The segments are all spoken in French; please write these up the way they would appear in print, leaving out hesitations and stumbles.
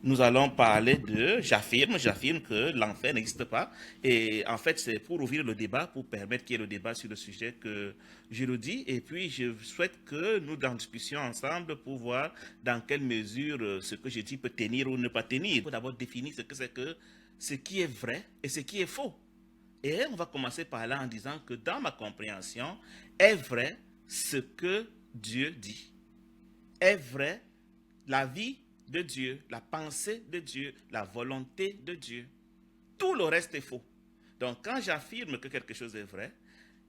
nous allons parler j'affirme que l'enfer n'existe pas. Et en fait, c'est pour ouvrir le débat, pour permettre qu'il y ait le débat sur le sujet que je le dis. Et puis, je souhaite que nous en discussions ensemble pour voir dans quelle mesure ce que je dis peut tenir ou ne pas tenir. Il faut d'abord définir ce que c'est que ce qui est vrai et ce qui est faux. Et on va commencer par là en disant que dans ma compréhension, est vrai ce que Dieu dit. Est vrai la vie de Dieu, la pensée de Dieu, la volonté de Dieu. Tout le reste est faux. Donc quand j'affirme que quelque chose est vrai,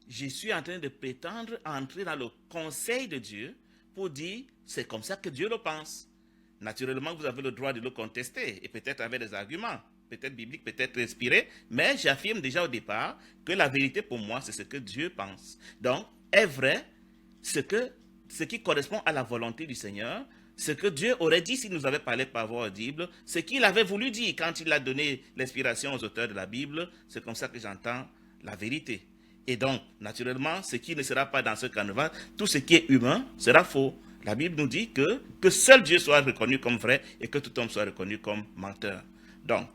je suis en train de prétendre entrer dans le conseil de Dieu pour dire c'est comme ça que Dieu le pense. Naturellement, vous avez le droit de le contester et peut-être avec des arguments, peut-être bibliques, peut-être inspirés, mais j'affirme déjà au départ que la vérité pour moi, c'est ce que Dieu pense. Donc, est vrai ce qui correspond à la volonté du Seigneur, ce que Dieu aurait dit s'il nous avait parlé par voie audible, ce qu'il avait voulu dire quand il a donné l'inspiration aux auteurs de la Bible, c'est comme ça que j'entends la vérité. Et donc, naturellement, ce qui ne sera pas dans ce canevas, tout ce qui est humain sera faux. La Bible nous dit que seul Dieu soit reconnu comme vrai et que tout homme soit reconnu comme menteur. Donc,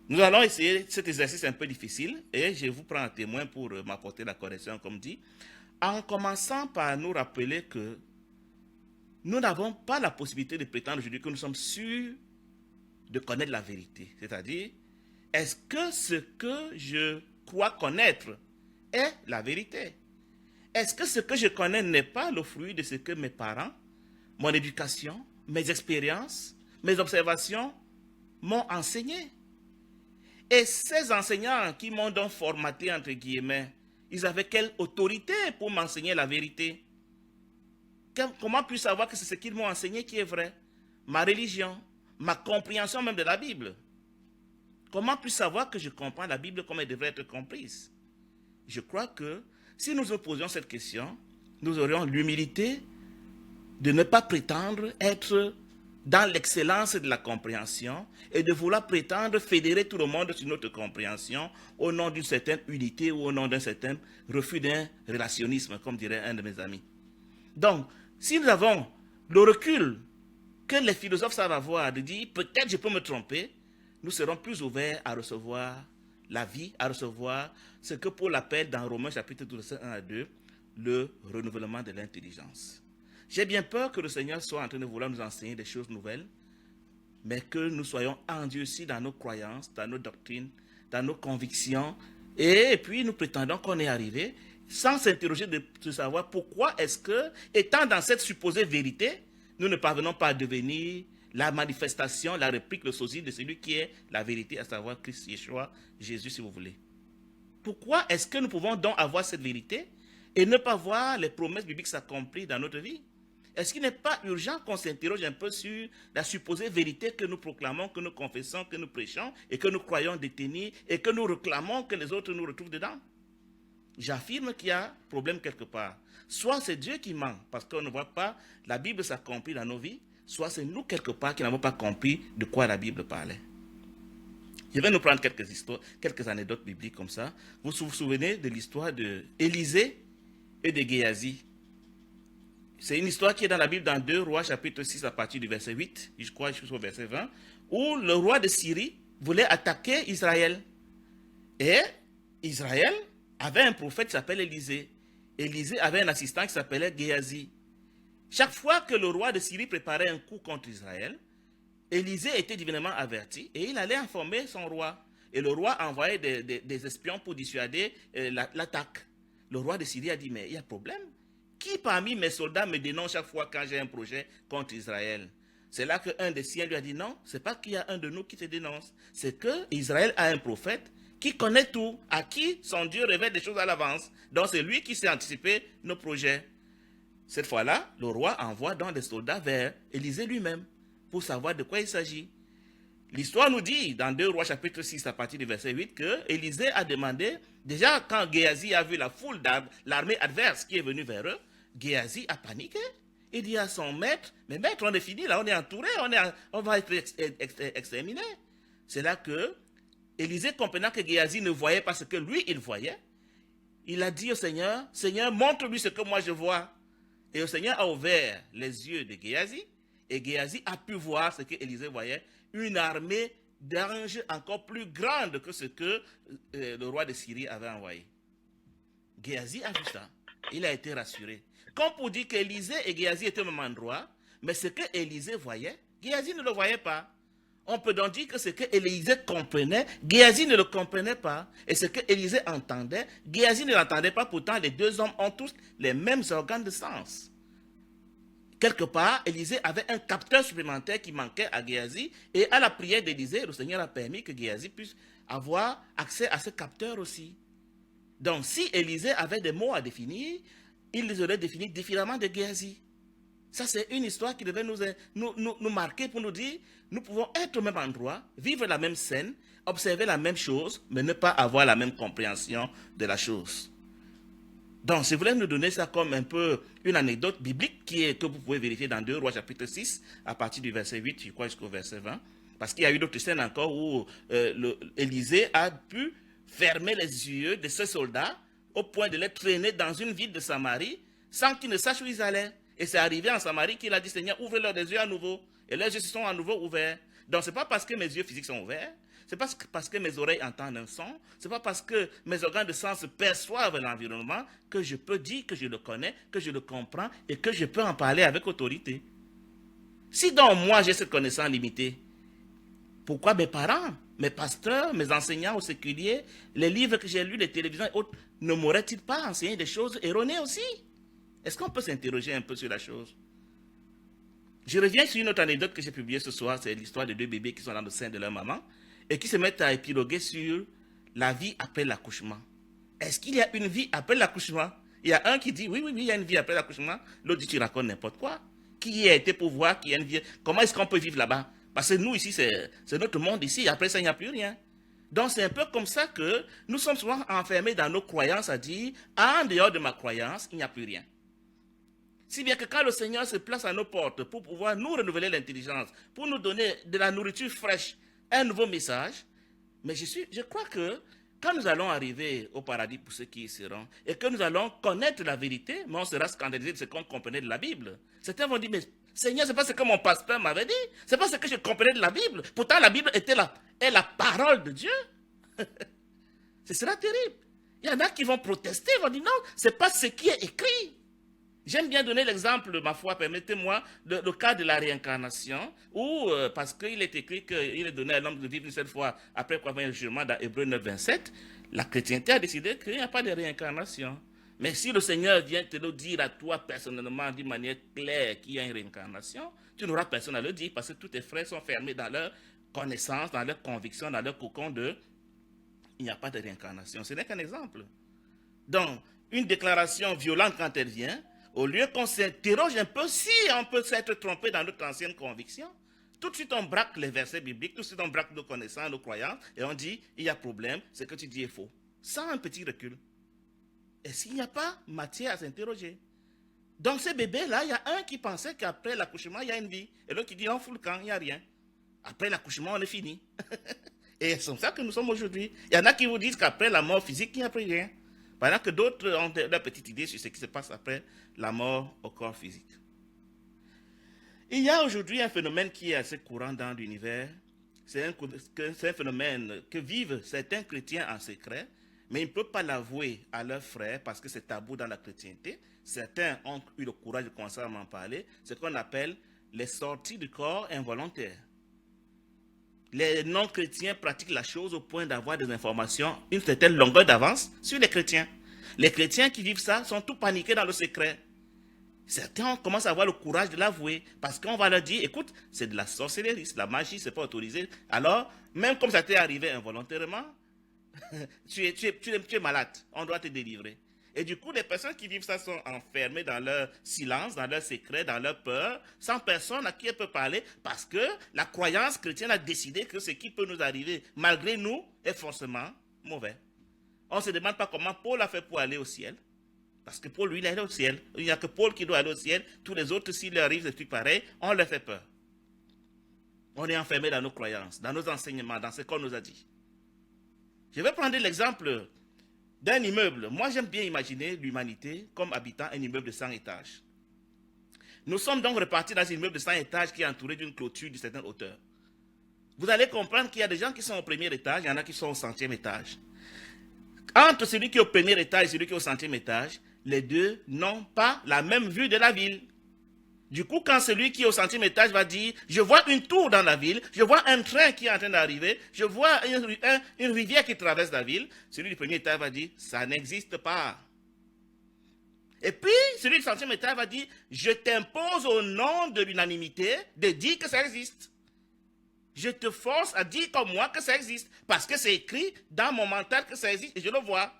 nous allons essayer cet exercice un peu difficile et je vous prends un témoin pour m'apporter la correction, comme dit, en commençant par nous rappeler que nous n'avons pas la possibilité de prétendre aujourd'hui que nous sommes sûrs de connaître la vérité. C'est-à-dire, est-ce que ce que je crois connaître est la vérité? Est-ce que ce que je connais n'est pas le fruit de ce que mes parents, mon éducation, mes expériences, mes observations m'ont enseigné? Et ces enseignants qui m'ont donc formaté, entre guillemets, ils avaient quelle autorité pour m'enseigner la vérité? Comment puis-je savoir que c'est ce qu'ils m'ont enseigné qui est vrai? Ma religion, ma compréhension même de la Bible. Comment puis-je savoir que je comprends la Bible comme elle devrait être comprise? Je crois que si nous nous posions cette question, nous aurions l'humilité de ne pas prétendre être dans l'excellence de la compréhension et de vouloir prétendre fédérer tout le monde sur notre compréhension au nom d'une certaine unité ou au nom d'un certain refus d'un relationnisme, comme dirait un de mes amis. Donc, si nous avons le recul que les philosophes savent avoir, de dire peut-être je peux me tromper, nous serons plus ouverts à recevoir la vie, à recevoir ce que Paul appelle dans Romains chapitre 12, 1 à 2, le renouvellement de l'intelligence. J'ai bien peur que le Seigneur soit en train de vouloir nous enseigner des choses nouvelles, mais que nous soyons endurcis dans nos croyances, dans nos doctrines, dans nos convictions, et puis nous prétendons qu'on est arrivé sans s'interroger de savoir pourquoi est-ce que, étant dans cette supposée vérité, nous ne parvenons pas à devenir la manifestation, la réplique, le sosie de celui qui est la vérité, à savoir Christ Yeshua, Jésus si vous voulez. Pourquoi est-ce que nous pouvons donc avoir cette vérité et ne pas voir les promesses bibliques s'accomplir dans notre vie? Est-ce qu'il n'est pas urgent qu'on s'interroge un peu sur la supposée vérité que nous proclamons, que nous confessons, que nous prêchons et que nous croyons détenir et que nous réclamons que les autres nous retrouvent dedans? J'affirme qu'il y a problème quelque part. Soit c'est Dieu qui ment parce qu'on ne voit pas la Bible s'accomplir dans nos vies, soit c'est nous quelque part qui n'avons pas compris de quoi la Bible parlait. Je vais nous prendre quelques histoires, quelques anecdotes bibliques comme ça. Vous vous souvenez de l'histoire d'Élisée et de Géasi? C'est une histoire qui est dans la Bible dans 2 Rois chapitre 6 à partir du verset 8, je crois jusqu'au verset 20, où le roi de Syrie voulait attaquer Israël. Et Israël avait un prophète qui s'appelle Élisée. Élisée avait un assistant qui s'appelait Géasi. Chaque fois que le roi de Syrie préparait un coup contre Israël, Élisée était divinement averti et il allait informer son roi. Et le roi envoyait des espions pour dissuader l'attaque. Le roi de Syrie a dit, mais il y a problème. Qui parmi mes soldats me dénonce chaque fois quand j'ai un projet contre Israël? C'est là qu'un des siens lui a dit, non, c'est pas qu'il y a un de nous qui te dénonce. C'est que Israël a un prophète qui connaît tout, à qui son Dieu révèle des choses à l'avance. Donc c'est lui qui sait anticiper nos projets. Cette fois-là, le roi envoie donc des soldats vers Élisée lui-même pour savoir de quoi il s'agit. L'histoire nous dit, dans 2 Rois chapitre 6 à partir du verset 8, que Élisée a demandé, déjà quand Géasi a vu la foule l'armée adverse qui est venue vers eux, Géasi a paniqué. Il dit à son maître, mais maître, on est fini là, on est entouré, on va être exterminé. C'est là que Élisée, comprenant que Géasi ne voyait pas ce que lui, il voyait, il a dit au Seigneur, Seigneur, montre-lui ce que moi je vois. Et le Seigneur a ouvert les yeux de Géasi, et Géasi a pu voir ce que Élisée voyait, une armée d'anges encore plus grande que ce que le roi de Syrie avait envoyé. Géasi a vu ça. Il a été rassuré. Comme pour dire qu'Élisée et Géasi étaient au même endroit, mais ce que Élisée voyait, Géasi ne le voyait pas. On peut donc dire que ce que Élisée comprenait, Géasi ne le comprenait pas. Et ce que Élisée entendait, Géasi ne l'entendait pas. Pourtant, les deux hommes ont tous les mêmes organes de sens. Quelque part, Élisée avait un capteur supplémentaire qui manquait à Géasi. Et à la prière d'Élisée, le Seigneur a permis que Géasi puisse avoir accès à ce capteur aussi. Donc, si Élisée avait des mots à définir, il les aurait définis différemment de Géasi. Ça, c'est une histoire qui devait nous marquer pour nous dire, nous pouvons être au même endroit, vivre la même scène, observer la même chose, mais ne pas avoir la même compréhension de la chose. Donc, je voulais nous donner ça comme un peu une anecdote biblique que vous pouvez vérifier dans 2 Rois chapitre 6, à partir du verset 8, je crois, jusqu'au verset 20. Parce qu'il y a eu d'autres scènes encore où Élisée a pu fermer les yeux de ces soldats au point de les traîner dans une ville de Samarie sans qu'ils ne sachent où ils allaient. Et c'est arrivé en Samarie qu'il a dit, Seigneur, ouvre-leur les yeux à nouveau. Et leurs yeux se sont à nouveau ouverts. Donc, ce n'est pas parce que mes yeux physiques sont ouverts, ce n'est pas parce que mes oreilles entendent un son, ce n'est pas parce que mes organes de sens perçoivent l'environnement que je peux dire que je le connais, que je le comprends et que je peux en parler avec autorité. Si donc moi j'ai cette connaissance limitée, pourquoi mes parents, mes pasteurs, mes enseignants au séculier, les livres que j'ai lus, les télévisions et autres, ne m'auraient-ils pas enseigné des choses erronées aussi? Est-ce qu'on peut s'interroger un peu sur la chose? Je reviens sur une autre anecdote que j'ai publiée ce soir, c'est l'histoire de 2 bébés qui sont dans le sein de leur maman et qui se mettent à épiloguer sur la vie après l'accouchement. Est-ce qu'il y a une vie après l'accouchement? Il y a un qui dit, oui, il y a une vie après l'accouchement. L'autre dit, tu racontes n'importe quoi. Qui y a été pour voir qu'il y a une vie? Comment est-ce qu'on peut vivre là-bas? Parce que nous, ici, c'est notre monde ici. Après ça, il n'y a plus rien. Donc, c'est un peu comme ça que nous sommes souvent enfermés dans nos croyances à dire, en dehors de ma croyance, il n'y a plus rien. Si bien que quand le Seigneur se place à nos portes pour pouvoir nous renouveler l'intelligence, pour nous donner de la nourriture fraîche, un nouveau message, mais je crois que quand nous allons arriver au paradis pour ceux qui y seront, et que nous allons connaître la vérité, mais on sera scandalisé de ce qu'on comprenait de la Bible. Certains vont dire, mais Seigneur, ce n'est pas ce que mon pasteur m'avait dit, ce n'est pas ce que je comprenais de la Bible. Pourtant, la Bible est la parole de Dieu. Ce sera terrible. Il y en a qui vont protester, vont dire, non, ce n'est pas ce qui est écrit. J'aime bien donner l'exemple, ma foi, permettez-moi, le cas de la réincarnation, où, parce qu'il est écrit qu'il est donné à l'homme de vivre une seule fois, après quoi vient le jugement dans Hébreux 9, 27, la chrétienté a décidé qu'il n'y a pas de réincarnation. Mais si le Seigneur vient te le dire à toi personnellement, d'une manière claire qu'il y a une réincarnation, tu n'auras personne à le dire, parce que tous tes frères sont fermés dans leur connaissance, dans leur conviction, dans leur cocon de « il n'y a pas de réincarnation ». Ce n'est qu'un exemple. Donc, une déclaration violente quand elle vient, au lieu qu'on s'interroge un peu si on peut s'être trompé dans notre ancienne conviction, tout de suite on braque les versets bibliques, tout de suite on braque nos connaissances, nos croyances, et on dit, il y a problème, ce que tu dis est faux. Sans un petit recul. Et s'il n'y a pas matière à s'interroger. Donc ces bébés-là, il y a un qui pensait qu'après l'accouchement, il y a une vie. Et l'autre qui dit, on fout le camp, il n'y a rien. Après l'accouchement, on est fini. Et c'est comme ça que nous sommes aujourd'hui. Il y en a qui vous disent qu'après la mort physique, il n'y a plus rien. Pendant que d'autres ont leur petite idée sur ce qui se passe après la mort au corps physique. Il y a aujourd'hui un phénomène qui est assez courant dans l'univers. C'est un phénomène que vivent certains chrétiens en secret, mais ils ne peuvent pas l'avouer à leurs frères parce que c'est tabou dans la chrétienté. Certains ont eu le courage de commencer à m'en parler. C'est ce qu'on appelle les sorties du corps involontaires. Les non-chrétiens pratiquent la chose au point d'avoir des informations, une certaine longueur d'avance sur les chrétiens. Les chrétiens qui vivent ça sont tout paniqués dans le secret. Certains commencent à avoir le courage de l'avouer parce qu'on va leur dire, écoute, c'est de la sorcellerie, la magie, c'est pas autorisé. Alors, même comme ça t'est arrivé involontairement, tu es malade, on doit te délivrer. Et du coup, les personnes qui vivent ça sont enfermées dans leur silence, dans leur secret, dans leur peur, sans personne à qui elles peuvent parler, parce que la croyance chrétienne a décidé que ce qui peut nous arriver, malgré nous, est forcément mauvais. On ne se demande pas comment Paul a fait pour aller au ciel, parce que Paul, lui, il est allé au ciel. Il n'y a que Paul qui doit aller au ciel. Tous les autres, s'il leur arrive des trucs pareils, on leur fait peur. On est enfermé dans nos croyances, dans nos enseignements, dans ce qu'on nous a dit. Je vais prendre l'exemple d'un immeuble. Moi, j'aime bien imaginer l'humanité comme habitant un immeuble de 100 étages. Nous sommes donc repartis dans un immeuble de 100 étages qui est entouré d'une clôture d'une certaine hauteur. Vous allez comprendre qu'il y a des gens qui sont au premier étage, il y en a qui sont au centième étage. Entre celui qui est au premier étage et celui qui est au centième étage, les deux n'ont pas la même vue de la ville. Du coup, quand celui qui est au centième étage va dire « Je vois une tour dans la ville, je vois un train qui est en train d'arriver, je vois une rivière qui traverse la ville », celui du premier étage va dire « Ça n'existe pas ». Et puis, celui du centième étage va dire « Je t'impose au nom de l'unanimité de dire que ça existe. Je te force à dire comme moi que ça existe, parce que c'est écrit dans mon mental que ça existe et je le vois. »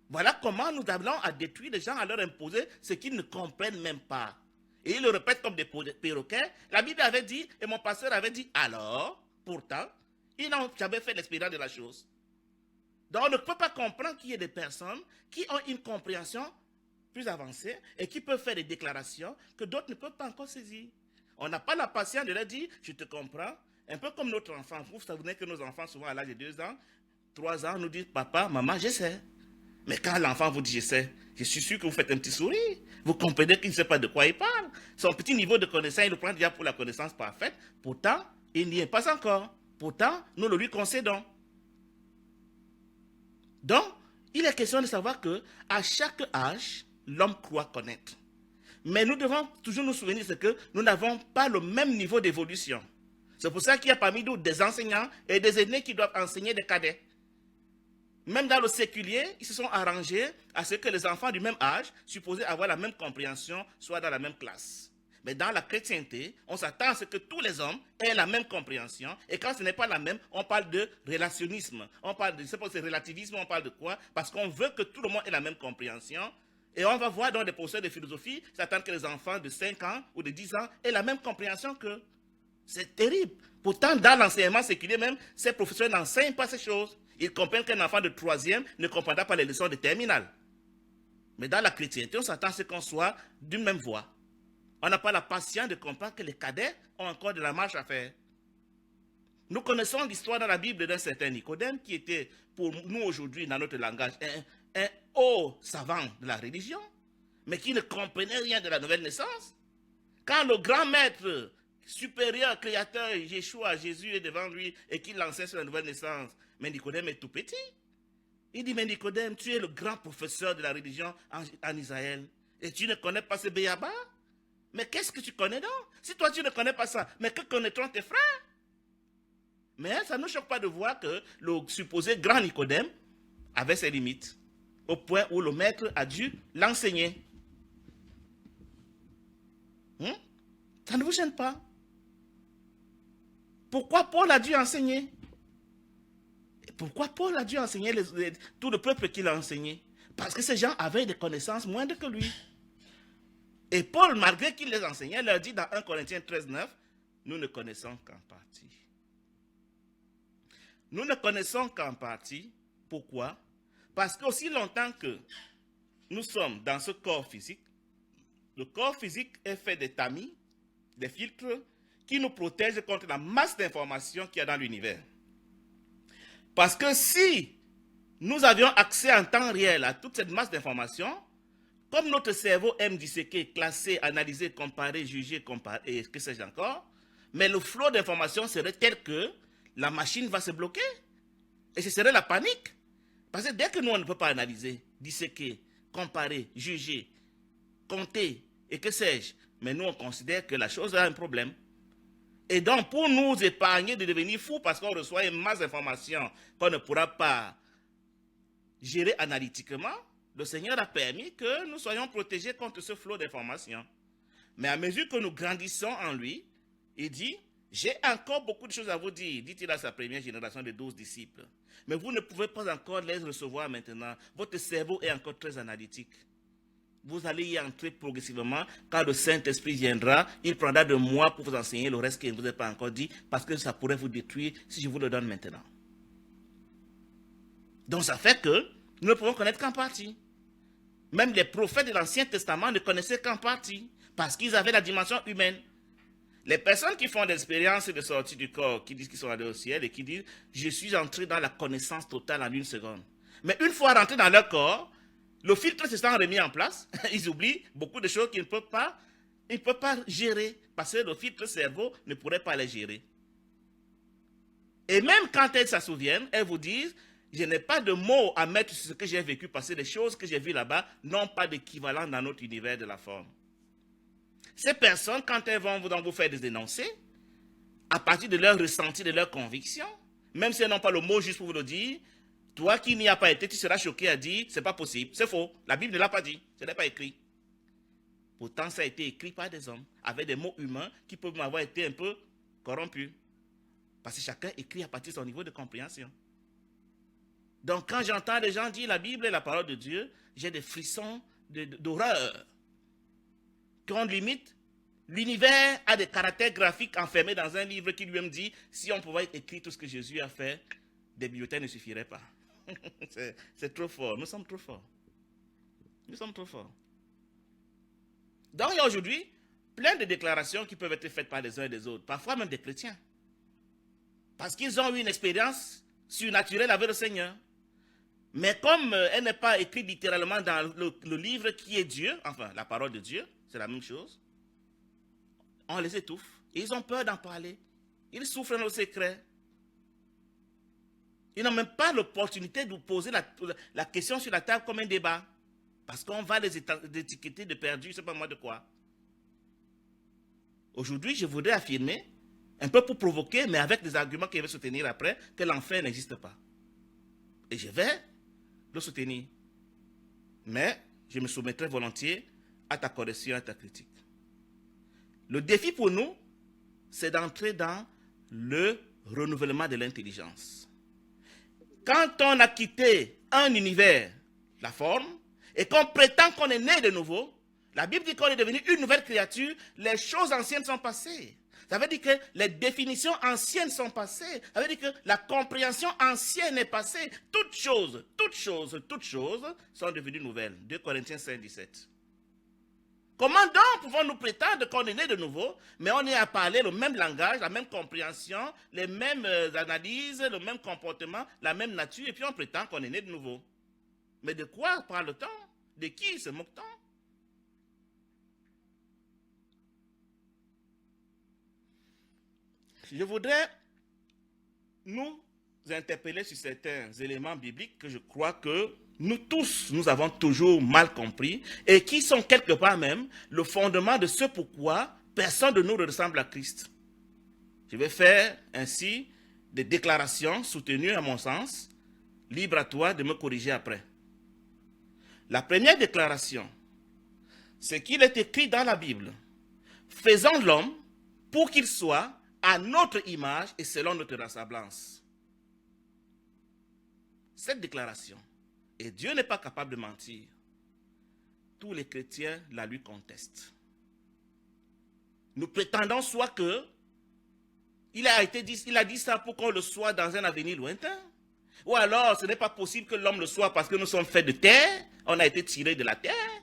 Voilà comment nous allons à détruire les gens, à leur imposer ce qu'ils ne comprennent même pas. Et ils le répètent comme des perroquets. La Bible avait dit, et mon pasteur avait dit, alors, pourtant, ils n'ont jamais fait l'expérience de la chose. Donc on ne peut pas comprendre qu'il y ait des personnes qui ont une compréhension plus avancée et qui peuvent faire des déclarations que d'autres ne peuvent pas encore saisir. On n'a pas la patience de leur dire, je te comprends, un peu comme notre enfant. Vous savez que nos enfants, souvent à l'âge de 2 ans, 3 ans, nous disent, papa, maman, je sais. Mais quand l'enfant vous dit, je sais, je suis sûr que vous faites un petit sourire. Vous comprenez qu'il ne sait pas de quoi il parle. Son petit niveau de connaissance, il le prend déjà pour la connaissance parfaite. Pourtant, il n'y est pas encore. Pourtant, nous le lui concédons. Donc, il est question de savoir que à chaque âge, l'homme croit connaître. Mais nous devons toujours nous souvenir de que nous n'avons pas le même niveau d'évolution. C'est pour ça qu'il y a parmi nous des enseignants et des aînés qui doivent enseigner des cadets. Même dans le séculier, ils se sont arrangés à ce que les enfants du même âge, supposés avoir la même compréhension, soient dans la même classe. Mais dans la chrétienté, on s'attend à ce que tous les hommes aient la même compréhension. Et quand ce n'est pas la même, on parle de relationnisme. On parle de, c'est relativisme, on parle de quoi? Parce qu'on veut que tout le monde ait la même compréhension. Et on va voir dans des professeurs de philosophie, s'attendre que les enfants de 5 ans ou de 10 ans aient la même compréhension qu'eux. C'est terrible. Pourtant, dans l'enseignement séculier même, ces professeurs n'enseignent pas ces choses. Ils comprennent qu'un enfant de 3e ne comprendra pas les leçons de terminale. Mais dans la chrétienté, on s'attend à ce qu'on soit d'une même voix. On n'a pas la patience de comprendre que les cadets ont encore de la marche à faire. Nous connaissons l'histoire dans la Bible d'un certain Nicodème qui était, pour nous aujourd'hui, dans notre langage, un haut savant de la religion, mais qui ne comprenait rien de la nouvelle naissance. Quand le grand maître supérieur, créateur, Yeshua, Jésus est devant lui et qu'il l'enseigne sur la nouvelle naissance, mais Nicodème est tout petit. Il dit, mais Nicodème, tu es le grand professeur de la religion en Israël et tu ne connais pas ce béaba? Mais qu'est-ce que tu connais donc? Si toi tu ne connais pas ça, mais que connaîtront tes frères? Mais ça ne nous choque pas de voir que le supposé grand Nicodème avait ses limites, au point où le maître a dû l'enseigner. Ça ne vous gêne pas? Pourquoi Paul a dû enseigner? Pourquoi Paul a dû enseigner tout le peuple qu'il a enseigné? Parce que ces gens avaient des connaissances moindres que lui. Et Paul, malgré qu'il les enseignait, leur dit dans 1 Corinthiens 13, 9, nous ne connaissons qu'en partie. Nous ne connaissons qu'en partie. Pourquoi? Parce qu'aussi longtemps que nous sommes dans ce corps physique, le corps physique est fait de tamis, des filtres qui nous protègent contre la masse d'informations qu'il y a dans l'univers. Parce que si nous avions accès en temps réel à toute cette masse d'informations, comme notre cerveau aime disséquer, classer, analyser, comparer, juger, comparer, et que sais-je encore, mais le flot d'informations serait tel que la machine va se bloquer. Et ce serait la panique. Parce que dès que nous, on ne peut pas analyser, disséquer, comparer, juger, compter, et que sais-je, mais nous, on considère que la chose a un problème. Et donc, pour nous épargner de devenir fous parce qu'on reçoit une masse d'informations qu'on ne pourra pas gérer analytiquement, le Seigneur a permis que nous soyons protégés contre ce flot d'informations. Mais à mesure que nous grandissons en lui, il dit, j'ai encore beaucoup de choses à vous dire, dit-il à sa première génération de 12 disciples. Mais vous ne pouvez pas encore les recevoir maintenant. Votre cerveau est encore très analytique. Vous allez y entrer progressivement. Quand le Saint-Esprit viendra, il prendra de moi pour vous enseigner le reste qu'il ne vous a pas encore dit, parce que ça pourrait vous détruire si je vous le donne maintenant. Donc ça fait que nous ne pouvons connaître qu'en partie. Même les prophètes de l'Ancien Testament ne connaissaient qu'en partie, parce qu'ils avaient la dimension humaine. Les personnes qui font l'expérience de sortie du corps, qui disent qu'ils sont allés au ciel et qui disent « je suis entré dans la connaissance totale en 1 seconde ». Mais une fois rentrés dans leur corps, le filtre se sent remis en place, ils oublient beaucoup de choses qu'ils ne peuvent pas gérer, parce que le filtre cerveau ne pourrait pas les gérer. Et même quand elles s'en souviennent, elles vous disent, je n'ai pas de mots à mettre sur ce que j'ai vécu, parce que les choses que j'ai vues là-bas n'ont pas d'équivalent dans notre univers de la forme. Ces personnes, quand elles vont vous faire des énoncés, à partir de leur ressenti, de leur conviction, même si elles n'ont pas le mot juste pour vous le dire, toi qui n'y as pas été, tu seras choqué à dire, c'est pas possible, c'est faux, la Bible ne l'a pas dit, ce n'est pas écrit. Pourtant, ça a été écrit par des hommes, avec des mots humains qui peuvent avoir été un peu corrompus. Parce que chacun écrit à partir de son niveau de compréhension. Donc, quand j'entends des gens dire la Bible est la parole de Dieu, j'ai des frissons d'horreur. Qu'on limite, l'univers a des caractères graphiques enfermés dans un livre qui lui-même dit, si on pouvait écrire tout ce que Jésus a fait, des bibliothèques ne suffiraient pas. C'est trop fort, nous sommes trop forts. Nous sommes trop forts. Donc, il y a aujourd'hui plein de déclarations qui peuvent être faites par les uns et les autres, parfois même des chrétiens. Parce qu'ils ont eu une expérience surnaturelle avec le Seigneur. Mais comme elle n'est pas écrite littéralement dans le livre qui est Dieu, enfin la parole de Dieu, c'est la même chose, on les étouffe. Ils ont peur d'en parler. Ils souffrent dans le secret. Ils n'ont même pas l'opportunité de poser la question sur la table comme un débat. Parce qu'on va les étiqueter de perdus, je ne sais pas moi de quoi. Aujourd'hui, je voudrais affirmer, un peu pour provoquer, mais avec des arguments qui vont soutenir après, que l'enfer n'existe pas. Et je vais le soutenir. Mais je me soumettrai volontiers à ta correction, à ta critique. Le défi pour nous, c'est d'entrer dans le renouvellement de l'intelligence. Quand on a quitté un univers, la forme, et qu'on prétend qu'on est né de nouveau, la Bible dit qu'on est devenu une nouvelle créature, les choses anciennes sont passées. Ça veut dire que les définitions anciennes sont passées. Ça veut dire que la compréhension ancienne est passée. Toutes choses sont devenues nouvelles. 2 Corinthiens 5, 17. Comment donc pouvons-nous prétendre qu'on est né de nouveau, mais on est à parler le même langage, la même compréhension, les mêmes analyses, le même comportement, la même nature, et puis on prétend qu'on est né de nouveau? Mais de quoi parle-t-on? De qui se moque-t-on? Je voudrais nous interpeller sur certains éléments bibliques que je crois que nous tous, nous avons toujours mal compris et qui sont quelque part même le fondement de ce pourquoi personne de nous ne ressemble à Christ. Je vais faire ainsi des déclarations soutenues à mon sens, libre à toi de me corriger après. La première déclaration, c'est qu'il est écrit dans la Bible, faisons l'homme pour qu'il soit à notre image et selon notre ressemblance. Cette déclaration, et Dieu n'est pas capable de mentir, tous les chrétiens la lui contestent. Nous prétendons soit que il a dit ça pour qu'on le soit dans un avenir lointain, ou alors ce n'est pas possible que l'homme le soit parce que nous sommes faits de terre, on a été tirés de la terre,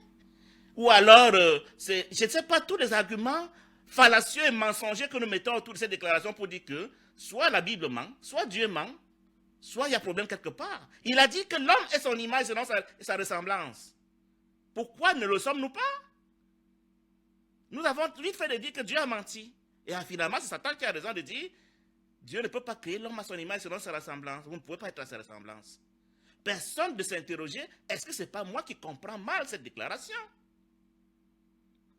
ou alors, je ne sais pas, tous les arguments fallacieux et mensongers que nous mettons autour de cette déclaration pour dire que soit la Bible ment, soit Dieu ment, soit il y a problème quelque part. Il a dit que l'homme est son image selon sa ressemblance. Pourquoi ne le sommes-nous pas? Nous avons vite fait de dire que Dieu a menti. Et finalement, c'est Satan qui a raison de dire Dieu ne peut pas créer l'homme à son image selon sa ressemblance. Vous ne pouvez pas être à sa ressemblance. Personne ne s'est interrogé, est-ce que ce n'est pas moi qui comprends mal cette déclaration?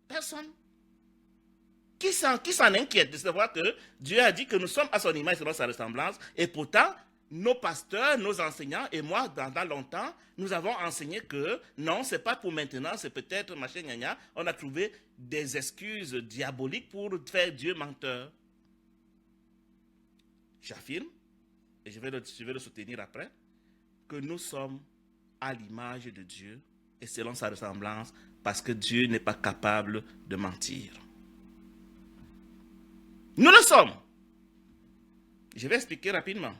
Personne. Qui s'en inquiète de savoir que Dieu a dit que nous sommes à son image selon sa ressemblance, et pourtant, nos pasteurs, nos enseignants et moi, dans longtemps, nous avons enseigné que non, ce n'est pas pour maintenant, c'est peut-être machin gna. On a trouvé des excuses diaboliques pour faire Dieu menteur. J'affirme, et je vais le soutenir après, que nous sommes à l'image de Dieu et selon sa ressemblance, parce que Dieu n'est pas capable de mentir. Nous le sommes. Je vais expliquer rapidement.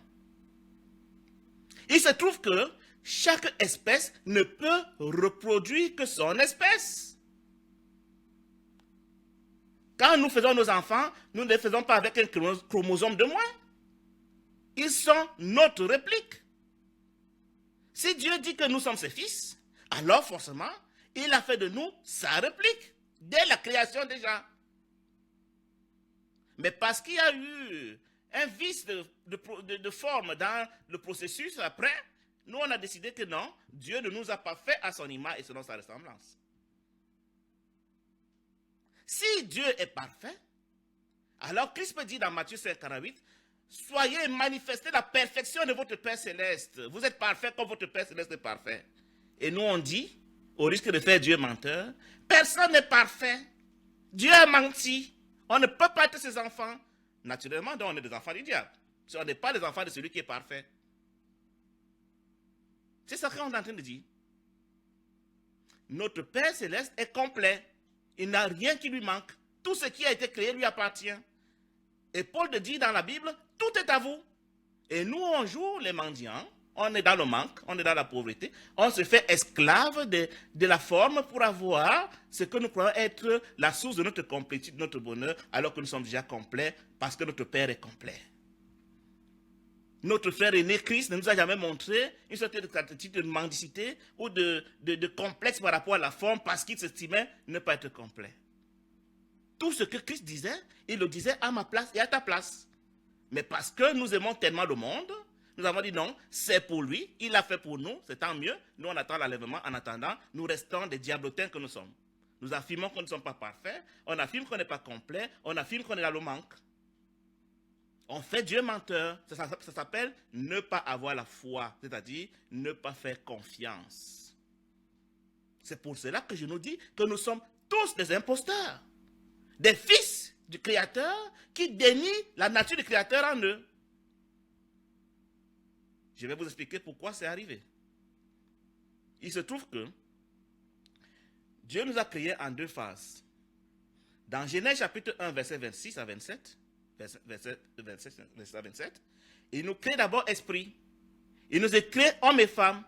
Il se trouve que chaque espèce ne peut reproduire que son espèce. Quand nous faisons nos enfants, nous ne les faisons pas avec un chromosome de moins. Ils sont notre réplique. Si Dieu dit que nous sommes ses fils, alors forcément, il a fait de nous sa réplique, dès la création déjà. Mais parce qu'il y a eu un vice de forme dans le processus, après, nous on a décidé que non, Dieu ne nous a pas fait à son image et selon sa ressemblance. Si Dieu est parfait, alors Christ peut dire dans Matthieu 5,48, soyez manifestés la perfection de votre Père Céleste. Vous êtes parfait comme votre Père Céleste est parfait. Et nous on dit, au risque de faire Dieu menteur, personne n'est parfait. Dieu a menti. On ne peut pas être ses enfants. Naturellement, donc on est des enfants du diable. Si on n'est pas des enfants de celui qui est parfait. C'est ça qu'on est en train de dire. Notre Père Céleste est complet. Il n'a rien qui lui manque. Tout ce qui a été créé lui appartient. Et Paul dit dans la Bible, tout est à vous. Et nous, on joue les mendiants. On est dans le manque, on est dans la pauvreté. On se fait esclave de la forme pour avoir ce que nous croyons être la source de notre complétude, de notre bonheur, alors que nous sommes déjà complets parce que notre Père est complet. Notre frère aîné Christ ne nous a jamais montré une certaine attitude de mendicité ou de complexe par rapport à la forme parce qu'il s'estimait ne pas être complet. Tout ce que Christ disait, il le disait à ma place et à ta place. Mais parce que nous aimons tellement le monde, nous avons dit non, c'est pour lui, il l'a fait pour nous, c'est tant mieux. Nous, on attend l'enlèvement. En attendant, nous restons des diablotins que nous sommes. Nous affirmons qu'on ne sommes pas parfaits, on affirme qu'on n'est pas complet, on affirme qu'on est dans le manque. On fait Dieu menteur. Ça s'appelle ne pas avoir la foi, c'est-à-dire ne pas faire confiance. C'est pour cela que je nous dis que nous sommes tous des imposteurs, des fils du Créateur qui dénient la nature du Créateur en eux. Je vais vous expliquer pourquoi c'est arrivé. Il se trouve que Dieu nous a créés en deux phases. Dans Genèse chapitre 1, verset 26 à 27, verset 26 à 27, il nous crée d'abord esprit. Il nous a créé hommes et femmes.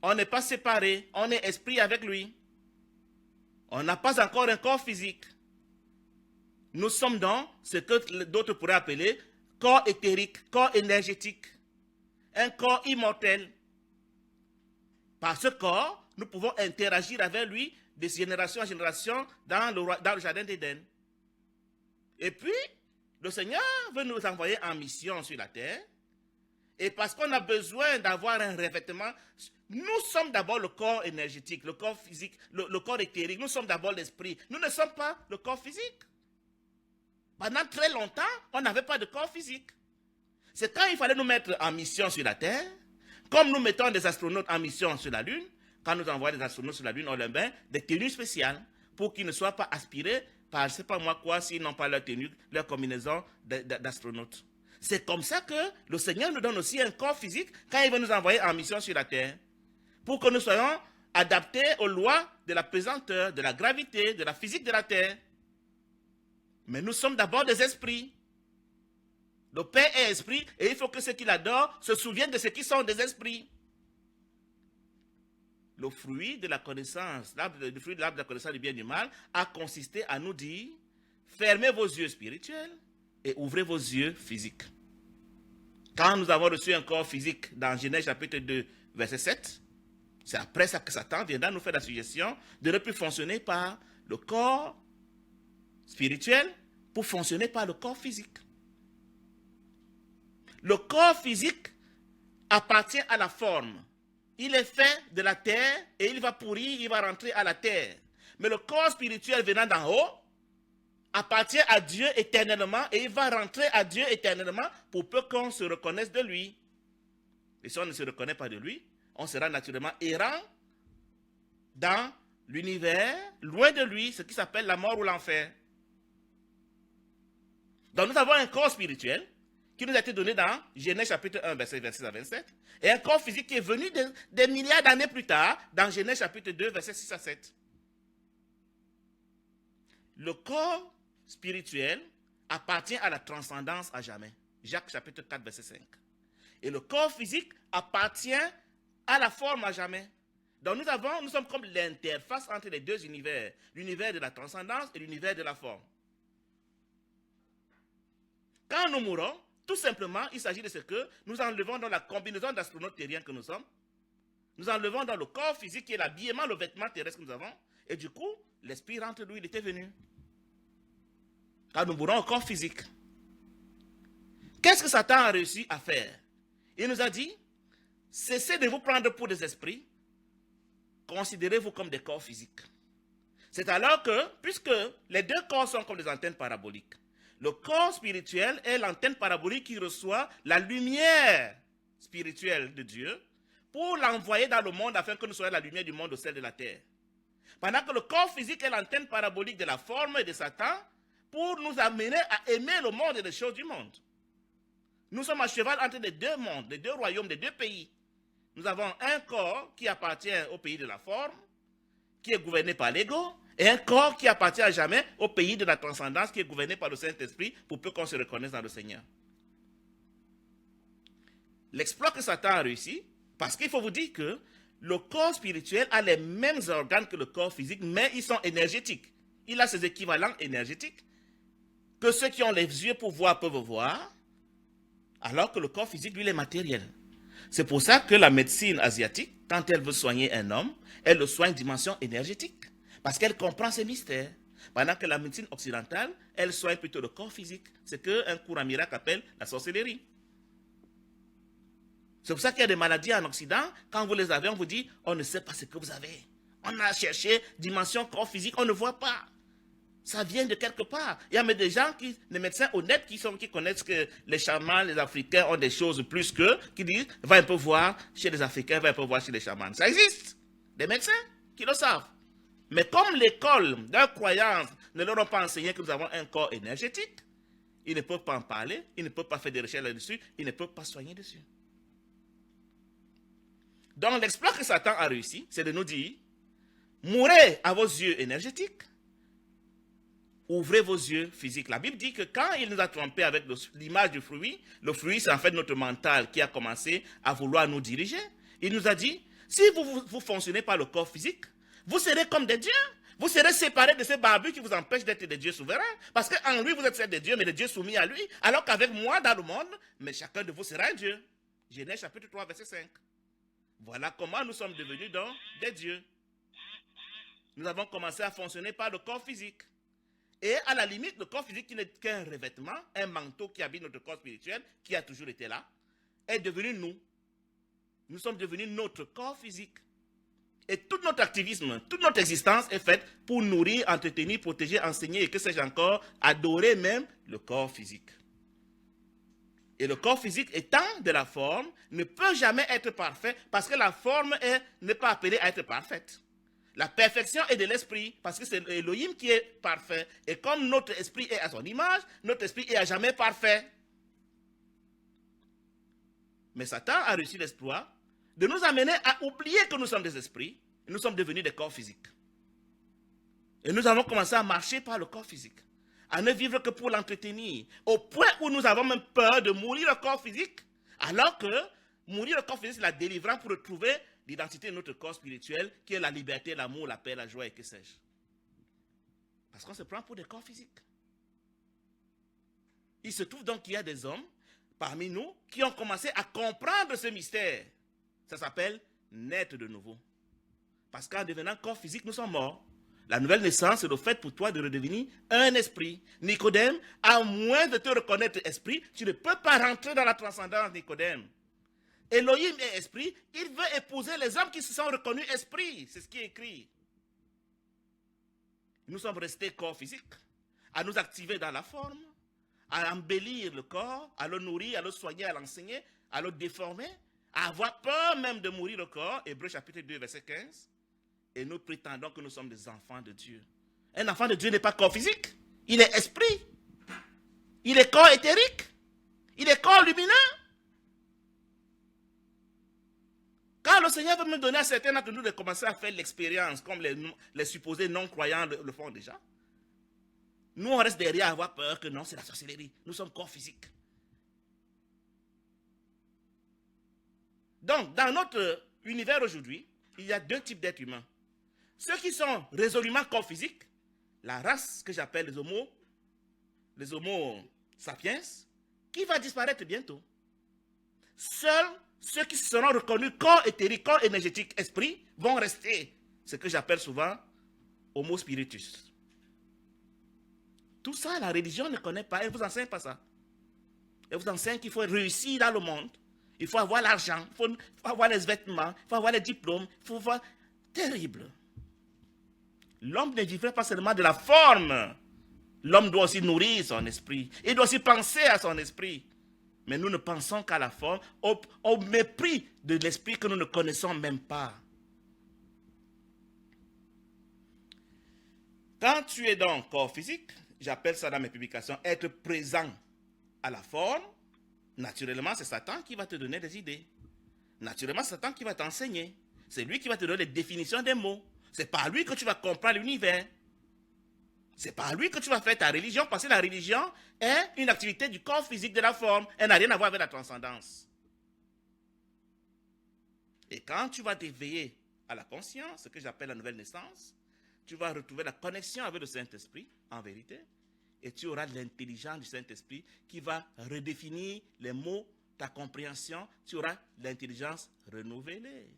On n'est pas séparés, on est esprit avec lui. On n'a pas encore un corps physique. Nous sommes dans ce que d'autres pourraient appeler corps éthérique, corps énergétique. Un corps immortel. Par ce corps, nous pouvons interagir avec lui de génération en génération dans le jardin d'Éden. Et puis, le Seigneur veut nous envoyer en mission sur la terre. Et parce qu'on a besoin d'avoir un revêtement, nous sommes d'abord le corps énergétique, le corps physique, le corps éthérique. Nous sommes d'abord l'esprit. Nous ne sommes pas le corps physique. Pendant très longtemps, on n'avait pas de corps physique. C'est quand il fallait nous mettre en mission sur la Terre, comme nous mettons des astronautes en mission sur la Lune, quand nous envoyons des astronautes sur la Lune, on leur met des tenues spéciales pour qu'ils ne soient pas aspirés par je ne sais pas moi quoi s'ils n'ont pas leur tenue, leur combinaison d'astronautes. C'est comme ça que le Seigneur nous donne aussi un corps physique quand il veut nous envoyer en mission sur la Terre, pour que nous soyons adaptés aux lois de la pesanteur, de la gravité, de la physique de la Terre. Mais nous sommes d'abord des esprits. Le Père est esprit et il faut que ceux qui l'adorent se souviennent de ceux qui sont des esprits. Le fruit de la connaissance, le fruit de l'arbre de la connaissance du bien et du mal a consisté à nous dire, fermez vos yeux spirituels et ouvrez vos yeux physiques. Quand nous avons reçu un corps physique dans Genèse chapitre 2, verset 7, c'est après ça que Satan viendra nous faire la suggestion de ne plus fonctionner par le corps spirituel pour fonctionner par le corps physique. Le corps physique appartient à la forme. Il est fait de la terre et il va pourrir, il va rentrer à la terre. Mais le corps spirituel venant d'en haut appartient à Dieu éternellement et il va rentrer à Dieu éternellement pour peu qu'on se reconnaisse de lui. Et si on ne se reconnaît pas de lui, on sera naturellement errant dans l'univers, loin de lui, ce qui s'appelle la mort ou l'enfer. Donc nous avons un corps spirituel qui nous a été donné dans Genèse chapitre 1, verset 26 à 27, et un corps physique qui est venu des milliards d'années plus tard, dans Genèse chapitre 2, verset 6 à 7. Le corps spirituel appartient à la transcendance à jamais. Jacques chapitre 4, verset 5. Et le corps physique appartient à la forme à jamais. Donc nous sommes comme l'interface entre les deux univers, l'univers de la transcendance et l'univers de la forme. Quand nous mourons, tout simplement, il s'agit de ce que nous enlevons dans la combinaison d'astronautes terriens que nous sommes. Nous enlevons dans le corps physique qui est l'habillement, le vêtement terrestre que nous avons. Et du coup, l'esprit rentre d'où il était venu. Quand nous mourons au corps physique. Qu'est-ce que Satan a réussi à faire? Il nous a dit, cessez de vous prendre pour des esprits, considérez-vous comme des corps physiques. C'est alors que, puisque les deux corps sont comme des antennes paraboliques, le corps spirituel est l'antenne parabolique qui reçoit la lumière spirituelle de Dieu pour l'envoyer dans le monde afin que nous soyons la lumière du monde au ciel de la terre. Pendant que le corps physique est l'antenne parabolique de la forme et de Satan pour nous amener à aimer le monde et les choses du monde. Nous sommes à cheval entre les deux mondes, les deux royaumes, les deux pays. Nous avons un corps qui appartient au pays de la forme, qui est gouverné par l'ego, et un corps qui appartient à jamais au pays de la transcendance, qui est gouverné par le Saint-Esprit, pour peu qu'on se reconnaisse dans le Seigneur. L'exploit que Satan a réussi, parce qu'il faut vous dire que le corps spirituel a les mêmes organes que le corps physique, mais ils sont énergétiques. Il a ses équivalents énergétiques que ceux qui ont les yeux pour voir peuvent voir, alors que le corps physique, lui, il est matériel. C'est pour ça que la médecine asiatique, quand elle veut soigner un homme, elle le soigne dimension énergétique, parce qu'elle comprend ses mystères. Pendant que la médecine occidentale, elle soigne plutôt le corps physique. C'est qu'un courant miracle appelle la sorcellerie. C'est pour ça qu'il y a des maladies en Occident, quand vous les avez, on vous dit, on ne sait pas ce que vous avez. On a cherché dimension corps physique, on ne voit pas. Ça vient de quelque part. Il y a même des gens, des médecins honnêtes qui connaissent que les chamans, les Africains ont des choses plus que, qui disent, va un peu voir chez les Africains, va un peu voir chez les chamans. Ça existe. Des médecins qui le savent. Mais comme l'école de croyance ne leur a pas enseigné que nous avons un corps énergétique, ils ne peuvent pas en parler, ils ne peuvent pas faire des recherches là-dessus, ils ne peuvent pas soigner dessus. Donc l'exploit que Satan a réussi, c'est de nous dire, mourrez à vos yeux énergétiques, ouvrez vos yeux physiques. La Bible dit que quand il nous a trompés avec l'image du fruit, le fruit c'est en fait notre mental qui a commencé à vouloir nous diriger. Il nous a dit, si vous fonctionnez par le corps physique, vous serez comme des dieux. Vous serez séparés de ces barbus qui vous empêchent d'être des dieux souverains. Parce qu'en lui, vous êtes des dieux, mais des dieux soumis à lui. Alors qu'avec moi, dans le monde, mais chacun de vous sera un dieu. Genèse chapitre 3, verset 5. Voilà comment nous sommes devenus donc des dieux. Nous avons commencé à fonctionner par le corps physique. Et à la limite, le corps physique qui n'est qu'un revêtement, un manteau qui habite notre corps spirituel, qui a toujours été là, est devenu nous. Nous sommes devenus notre corps physique. Et tout notre activisme, toute notre existence est faite pour nourrir, entretenir, protéger, enseigner et que sais-je encore, adorer même le corps physique. Et le corps physique étant de la forme, ne peut jamais être parfait parce que la forme n'est pas appelée à être parfaite. La perfection est de l'esprit parce que c'est Elohim qui est parfait. Et comme notre esprit est à son image, notre esprit est à jamais parfait. Mais Satan a réussi l'exploit de nous amener à oublier que nous sommes des esprits. Et nous sommes devenus des corps physiques. Et nous avons commencé à marcher par le corps physique. À ne vivre que pour l'entretenir. Au point où nous avons même peur de mourir le corps physique. Alors que mourir le corps physique, c'est la délivrance pour retrouver l'identité de notre corps spirituel, qui est la liberté, l'amour, la paix, la joie et que sais-je. Parce qu'on se prend pour des corps physiques. Il se trouve donc qu'il y a des hommes parmi nous qui ont commencé à comprendre ce mystère. Ça s'appelle naître de nouveau. Parce qu'en devenant corps physique, nous sommes morts. La nouvelle naissance, c'est le fait pour toi de redevenir un esprit. Nicodème, à moins de te reconnaître esprit, tu ne peux pas rentrer dans la transcendance, Nicodème. Elohim est esprit, il veut épouser les hommes qui se sont reconnus esprits. C'est ce qui est écrit. Nous sommes restés corps physiques, à nous activer dans la forme, à embellir le corps, à le nourrir, à le soigner, à l'enseigner, à le déformer, à avoir peur même de mourir le corps. Hébreux chapitre 2, verset 15. Et nous prétendons que nous sommes des enfants de Dieu. Un enfant de Dieu n'est pas corps physique, il est esprit. Il est corps éthérique. Il est corps lumineux. Quand le Seigneur veut me donner à certains d'entre nous de commencer à faire l'expérience, comme les supposés non-croyants le font déjà, nous on reste derrière à avoir peur que non, c'est la sorcellerie. Nous sommes corps physique. Donc, dans notre univers aujourd'hui, il y a deux types d'êtres humains. Ceux qui sont résolument corps physiques, la race que j'appelle les homo sapiens, qui va disparaître bientôt. Seuls ceux qui seront reconnus corps éthérique, corps énergétique, esprit, vont rester ce que j'appelle souvent homo spiritus. Tout ça, la religion ne connaît pas, elle ne vous enseigne pas ça. Et vous enseigne qu'il faut réussir dans le monde. Il faut avoir l'argent, il faut avoir les vêtements, il faut avoir les diplômes, il faut avoir... Terrible. L'homme ne vivrait pas seulement de la forme. L'homme doit aussi nourrir son esprit. Il doit aussi penser à son esprit. Mais nous ne pensons qu'à la forme, au mépris de l'esprit que nous ne connaissons même pas. Quand tu es dans le corps physique, j'appelle ça dans mes publications, être présent à la forme, naturellement, c'est Satan qui va te donner des idées. Naturellement, c'est Satan qui va t'enseigner. C'est lui qui va te donner les définitions des mots. C'est par lui que tu vas comprendre l'univers. C'est par lui que tu vas faire ta religion, parce que la religion est une activité du corps physique de la forme. Elle n'a rien à voir avec la transcendance. Et quand tu vas t'éveiller à la conscience, ce que j'appelle la nouvelle naissance, tu vas retrouver la connexion avec le Saint-Esprit, en vérité, et tu auras l'intelligence du Saint-Esprit qui va redéfinir les mots, ta compréhension, tu auras l'intelligence renouvelée.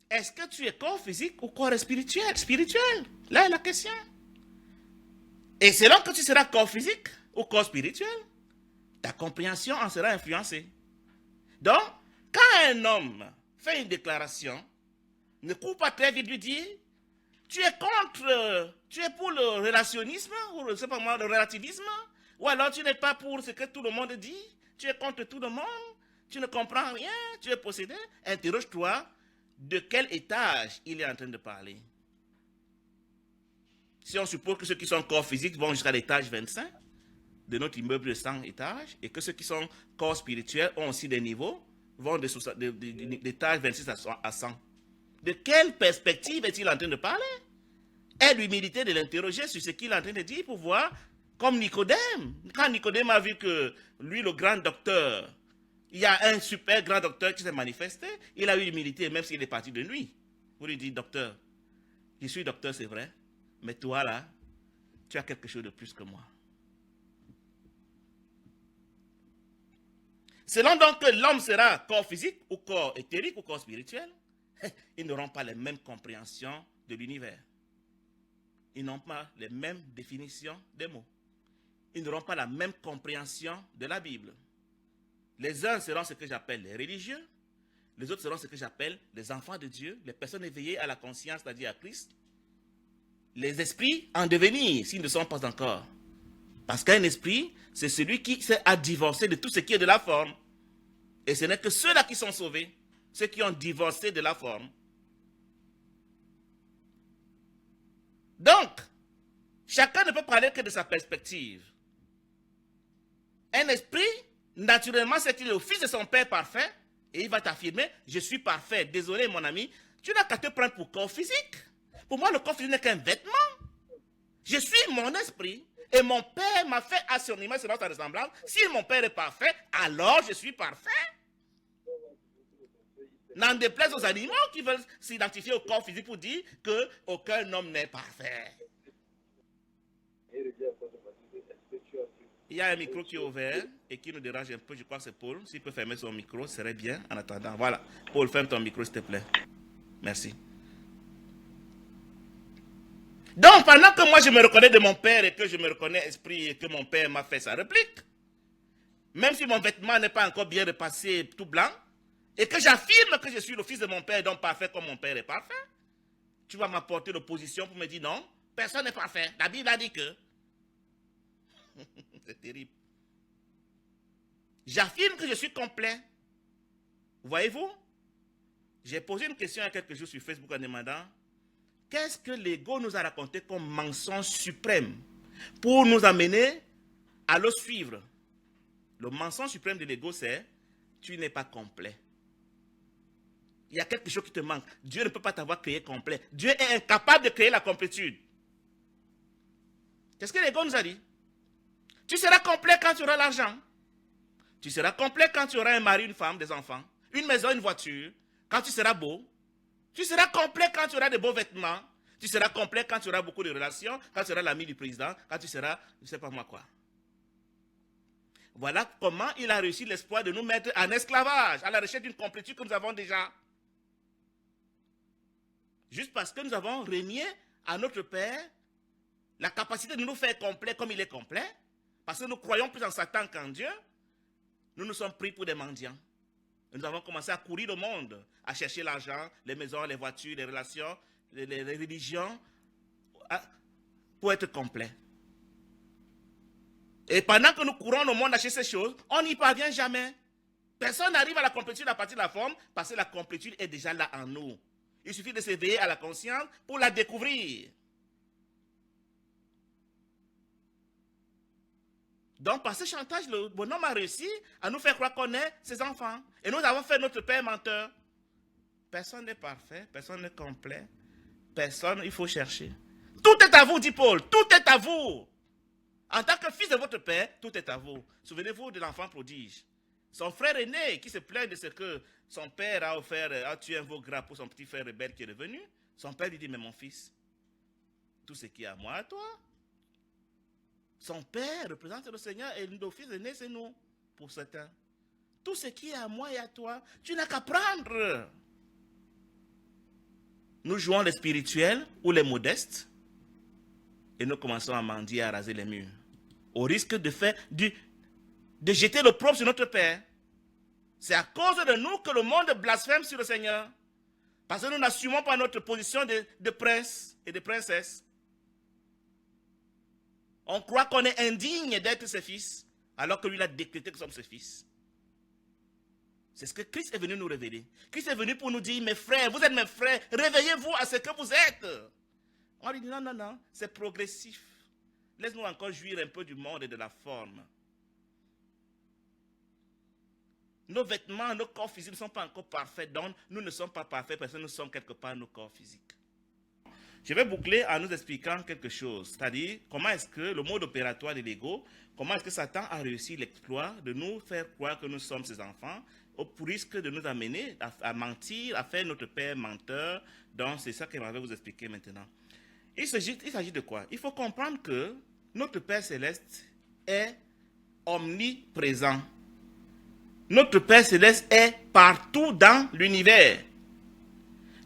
Est-ce que tu es corps physique ou corps spirituel? Spirituel, là est la question. Et selon que tu seras corps physique ou corps spirituel, ta compréhension en sera influencée. Donc, quand un homme fait une déclaration, ne cours pas très vite lui dire, tu es pour le relationnisme, ou je sais pas moi, le relativisme, ou alors tu n'es pas pour ce que tout le monde dit, tu es contre tout le monde, tu ne comprends rien, tu es possédé. Interroge-toi de quel étage il est en train de parler. Si on suppose que ceux qui sont corps physiques vont jusqu'à l'étage 25 de notre immeuble de 100 étages, et que ceux qui sont corps spirituels ont aussi des niveaux, vont de l'étage 26 à 100. De quelle perspective est-il en train de parler? Aie l'humilité de l'interroger sur ce qu'il est en train de dire pour voir, comme Nicodème. Quand Nicodème a vu que lui, le grand docteur, il y a un super grand docteur qui s'est manifesté, il a eu l'humilité, même s'il est parti de lui. Vous lui dites, docteur, je suis docteur, c'est vrai, mais toi là, tu as quelque chose de plus que moi. Selon donc que l'homme sera corps physique ou corps éthérique ou corps spirituel, ils n'auront pas les mêmes compréhensions de l'univers. Ils n'ont pas les mêmes définitions des mots. Ils n'auront pas la même compréhension de la Bible. Les uns seront ce que j'appelle les religieux, les autres seront ce que j'appelle les enfants de Dieu, les personnes éveillées à la conscience, c'est-à-dire à Christ. Les esprits en devenir, s'ils ne sont pas encore. Parce qu'un esprit, c'est celui qui a divorcé de tout ce qui est de la forme. Et ce n'est que ceux-là qui sont sauvés, ceux qui ont divorcé de la forme. Donc, chacun ne peut parler que de sa perspective. Un esprit, naturellement, c'est qu'il est le fils de son père parfait, et il va t'affirmer, je suis parfait. Désolé mon ami, tu n'as qu'à te prendre pour corps physique. Pour moi, le corps physique n'est qu'un vêtement. Je suis mon esprit. Et mon père m'a fait à son image selon sa ressemblance. Si mon père est parfait, alors je suis parfait. N'en déplaise aux animaux qui veulent s'identifier au corps physique pour dire qu'aucun homme n'est parfait. Il y a un micro qui est ouvert et qui nous dérange un peu. Je crois que c'est Paul. S'il peut fermer son micro, ce serait bien en attendant. Voilà. Paul, ferme ton micro, s'il te plaît. Merci. Donc, pendant que moi je me reconnais de mon père et que je me reconnais esprit et que mon père m'a fait sa réplique, même si mon vêtement n'est pas encore bien repassé tout blanc, et que j'affirme que je suis le fils de mon père, donc parfait comme mon père est parfait, tu vas m'apporter l'opposition pour me dire non, personne n'est parfait. La Bible a dit que. C'est terrible. J'affirme que je suis complet. Voyez-vous? J'ai posé une question il y a quelques jours sur Facebook en demandant qu'est-ce que l'ego nous a raconté comme mensonge suprême pour nous amener à le suivre. Le mensonge suprême de l'ego, c'est tu n'es pas complet. Il y a quelque chose qui te manque. Dieu ne peut pas t'avoir créé complet. Dieu est incapable de créer la complétude. Qu'est-ce que l'ego nous a dit? Tu seras complet quand tu auras l'argent. Tu seras complet quand tu auras un mari, une femme, des enfants, une maison, une voiture, quand tu seras beau. Tu seras complet quand tu auras de beaux vêtements. Tu seras complet quand tu auras beaucoup de relations, quand tu seras l'ami du président, quand tu seras, je ne sais pas moi quoi. Voilà comment il a réussi l'espoir de nous mettre en esclavage, à la recherche d'une complétude que nous avons déjà. Juste parce que nous avons régné à notre Père la capacité de nous faire complet comme il est complet, parce que nous croyons plus en Satan qu'en Dieu, nous nous sommes pris pour des mendiants. Nous avons commencé à courir au monde, à chercher l'argent, les maisons, les voitures, les relations, les religions, pour être complets. Et pendant que nous courons au monde à chercher ces choses, on n'y parvient jamais. Personne n'arrive à la complétude à partir de la forme, parce que la complétude est déjà là en nous. Il suffit de s'éveiller à la conscience pour la découvrir. Donc, par ce chantage, le bonhomme a réussi à nous faire croire qu'on est ses enfants. Et nous avons fait notre père menteur. Personne n'est parfait, personne n'est complet. Personne, il faut chercher. Tout est à vous, dit Paul, tout est à vous. En tant que fils de votre père, tout est à vous. Souvenez-vous de l'enfant prodige. Son frère aîné qui se plaint de ce que son père a tué un veau gras pour son petit frère rebelle qui est revenu. Son père lui dit, mais mon fils, tout ce qui est à moi, à toi. Son père représente le Seigneur et nos fils aînés, c'est nous, pour certains. Tout ce qui est à moi et à toi, tu n'as qu'à prendre. Nous jouons les spirituels ou les modestes et nous commençons à mendier, à raser les murs. Au risque de jeter l'opprobre sur notre Père. C'est à cause de nous que le monde blasphème sur le Seigneur. Parce que nous n'assumons pas notre position de prince et de princesse. On croit qu'on est indigne d'être ses fils, alors que lui, il a décrété que nous sommes ses fils. C'est ce que Christ est venu nous révéler. Christ est venu pour nous dire, mes frères, vous êtes mes frères, réveillez-vous à ce que vous êtes. On lui dit, non, non, non, c'est progressif. Laisse-nous encore jouir un peu du monde et de la forme. Nos vêtements, nos corps physiques ne sont pas encore parfaits, donc nous ne sommes pas parfaits parce que nous sommes quelque part nos corps physiques. Je vais boucler en nous expliquant quelque chose, c'est-à-dire comment est-ce que le mode opératoire de l'ego, comment est-ce que Satan a réussi l'exploit de nous faire croire que nous sommes ses enfants, au risque de nous amener à mentir, à faire notre père menteur. Donc c'est ça que je vais vous expliquer maintenant. Il s'agit de quoi? Il faut comprendre que notre Père Céleste est omniprésent. Notre Père Céleste est partout dans l'univers.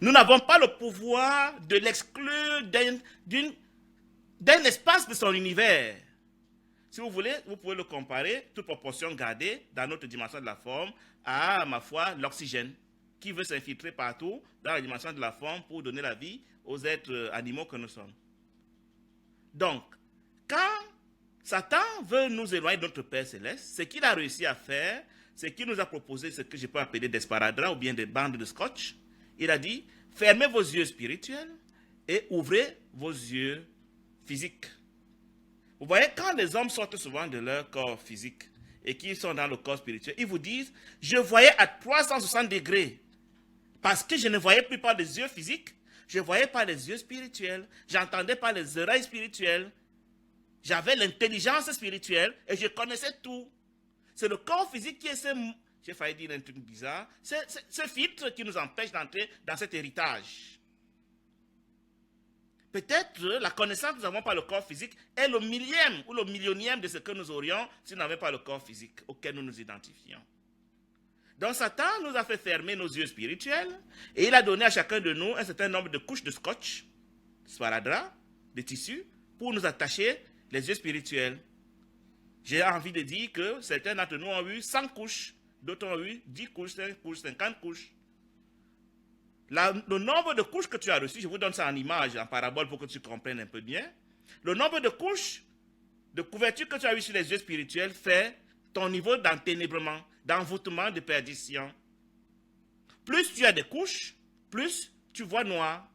Nous n'avons pas le pouvoir de l'exclure d'un espace de son univers. Si vous voulez, vous pouvez le comparer, toute proportion gardée, dans notre dimension de la forme, à, ma foi, l'oxygène, qui veut s'infiltrer partout dans la dimension de la forme pour donner la vie aux êtres animaux que nous sommes. Donc, quand Satan veut nous éloigner de notre Père Céleste, ce qu'il a réussi à faire, c'est qu'il nous a proposé ce que je peux appeler des sparadraps ou bien des bandes de scotch. Il a dit, fermez vos yeux spirituels et ouvrez vos yeux physiques. Vous voyez, quand les hommes sortent souvent de leur corps physique et qu'ils sont dans le corps spirituel, ils vous disent, je voyais à 360 degrés parce que je ne voyais plus par les yeux physiques, je ne voyais pas les yeux spirituels, j'entendais pas les oreilles spirituelles, j'avais l'intelligence spirituelle et je connaissais tout. C'est le corps physique qui est j'ai failli dire un truc bizarre, c'est ce filtre qui nous empêche d'entrer dans cet héritage. Peut-être la connaissance que nous avons par le corps physique est le millième ou le millionième de ce que nous aurions si nous n'avions pas le corps physique auquel nous nous identifions. Donc Satan nous a fait fermer nos yeux spirituels et il a donné à chacun de nous un certain nombre de couches de scotch, de sparadrap, de tissu, pour nous attacher les yeux spirituels. J'ai envie de dire que certains d'entre nous ont eu 100 couches, d'autres ont eu 10 couches, 5 couches, 50 couches. Le nombre de couches que tu as reçues, je vous donne ça en image, en parabole pour que tu comprennes un peu bien. Le nombre de couches de couverture que tu as eu sur les yeux spirituels fait ton niveau d'enténébrement, d'envoûtement, de perdition. Plus tu as des couches, plus tu vois noir.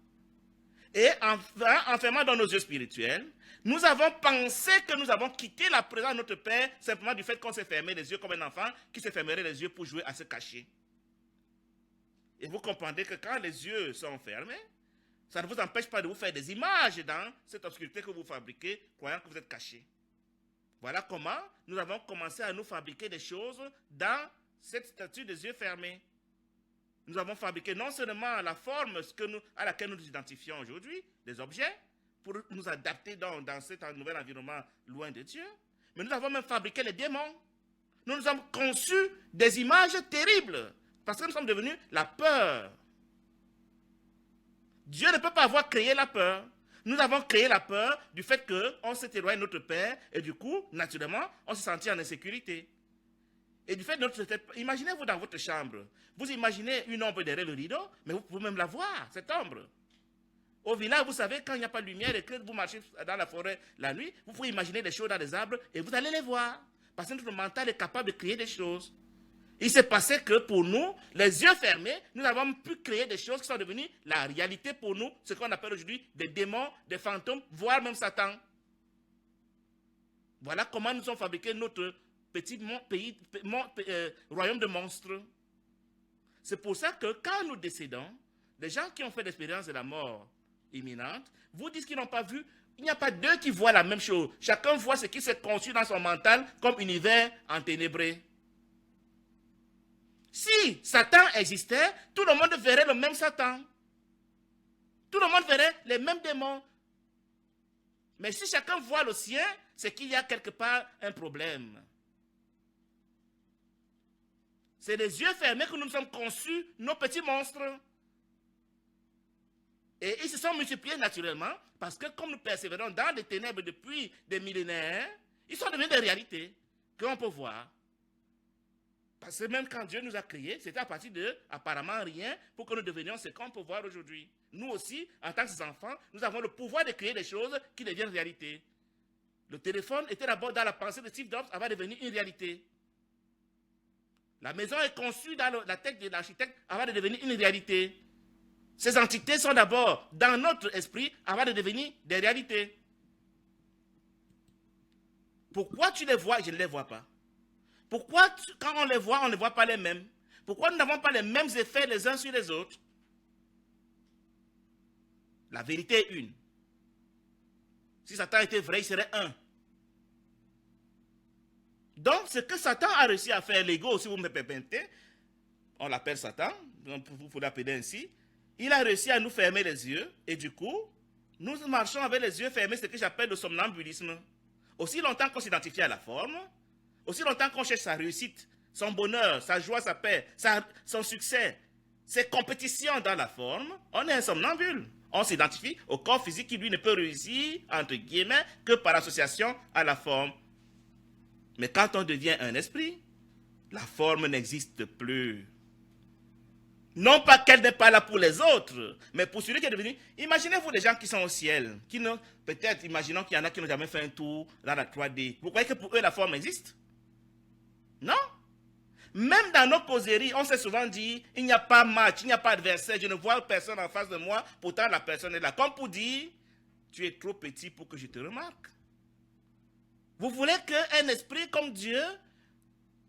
Et en fermant dans nos yeux spirituels, nous avons pensé que nous avons quitté la présence de notre Père simplement du fait qu'on s'est fermé les yeux comme un enfant qui se fermerait les yeux pour jouer à se cacher. Et vous comprenez que quand les yeux sont fermés, ça ne vous empêche pas de vous faire des images dans cette obscurité que vous fabriquez, croyant que vous êtes caché. Voilà comment nous avons commencé à nous fabriquer des choses dans cette statue des yeux fermés. Nous avons fabriqué non seulement la forme à laquelle nous nous identifions aujourd'hui, des objets, pour nous adapter dans cet nouvel environnement loin de Dieu, mais nous avons même fabriqué les démons. Nous nous avons conçu des images terribles, parce que nous sommes devenus la peur. Dieu ne peut pas avoir créé la peur. nous avons créé la peur du fait qu'on s'est éloigné de notre Père et du coup, naturellement, on se sentit en insécurité. Et du fait de notre... Imaginez-vous dans votre chambre. Vous imaginez une ombre derrière le rideau, mais vous pouvez même la voir, cette ombre. Au village, vous savez, quand il n'y a pas de lumière et que vous marchez dans la forêt la nuit, vous pouvez imaginer des choses dans les arbres et vous allez les voir. Parce que notre mental est capable de créer des choses. Il s'est passé que pour nous, les yeux fermés, nous avons pu créer des choses qui sont devenues la réalité pour nous, ce qu'on appelle aujourd'hui des démons, des fantômes, voire même Satan. Voilà comment nous sommes fabriqués notre petit royaume de monstres. C'est pour ça que quand nous décédons, les gens qui ont fait l'expérience de la mort imminente vous disent qu'ils n'ont pas vu. Il n'y a pas deux qui voient la même chose. Chacun voit ce qui s'est conçu dans son mental comme univers enténébré. Si Satan existait, tout le monde verrait le même Satan. Tout le monde verrait les mêmes démons. Mais si chacun voit le sien, c'est qu'il y a quelque part un problème. C'est les yeux fermés que nous nous sommes conçus, nos petits monstres. Et ils se sont multipliés naturellement parce que comme nous persévérons dans les ténèbres depuis des millénaires, ils sont devenus des réalités qu'on peut voir. Parce que même quand Dieu nous a créés, c'était à partir de apparemment rien pour que nous devenions ce qu'on peut voir aujourd'hui. Nous aussi, en tant que enfants, nous avons le pouvoir de créer des choses qui deviennent réalité. Le téléphone était d'abord dans la pensée de Steve Jobs avant de devenir une réalité. La maison est conçue dans la tête de l'architecte avant de devenir une réalité. Ces entités sont d'abord dans notre esprit avant de devenir des réalités. Pourquoi tu les vois et je ne les vois pas? Pourquoi, quand on les voit, on ne voit pas les mêmes? Pourquoi nous n'avons pas les mêmes effets les uns sur les autres? La vérité est une. Si Satan était vrai, il serait un. Donc, ce que Satan a réussi à faire, l'ego, si vous me permettez, on l'appelle Satan, vous l'appeler ainsi, il a réussi à nous fermer les yeux, et du coup, nous marchons avec les yeux fermés, ce que j'appelle le somnambulisme. Aussi longtemps qu'on s'identifie à la forme, aussi longtemps qu'on cherche sa réussite, son bonheur, sa joie, sa paix, son succès, ses compétitions dans la forme, on est un somnambule. On s'identifie au corps physique qui, lui, ne peut réussir, entre guillemets, que par association à la forme. Mais quand on devient un esprit, la forme n'existe plus. Non pas qu'elle n'est pas là pour les autres, mais pour celui qui est devenu... Imaginez-vous les gens qui sont au ciel, qui n'ont... Peut-être, imaginons qu'il y en a qui n'ont jamais fait un tour dans la 3D. Vous croyez que pour eux, la forme existe? Non. Même dans nos causeries, on s'est souvent dit, il n'y a pas match, il n'y a pas adversaire, je ne vois personne en face de moi, pourtant la personne est là. Comme pour dire, tu es trop petit pour que je te remarque. Vous voulez qu'un esprit comme Dieu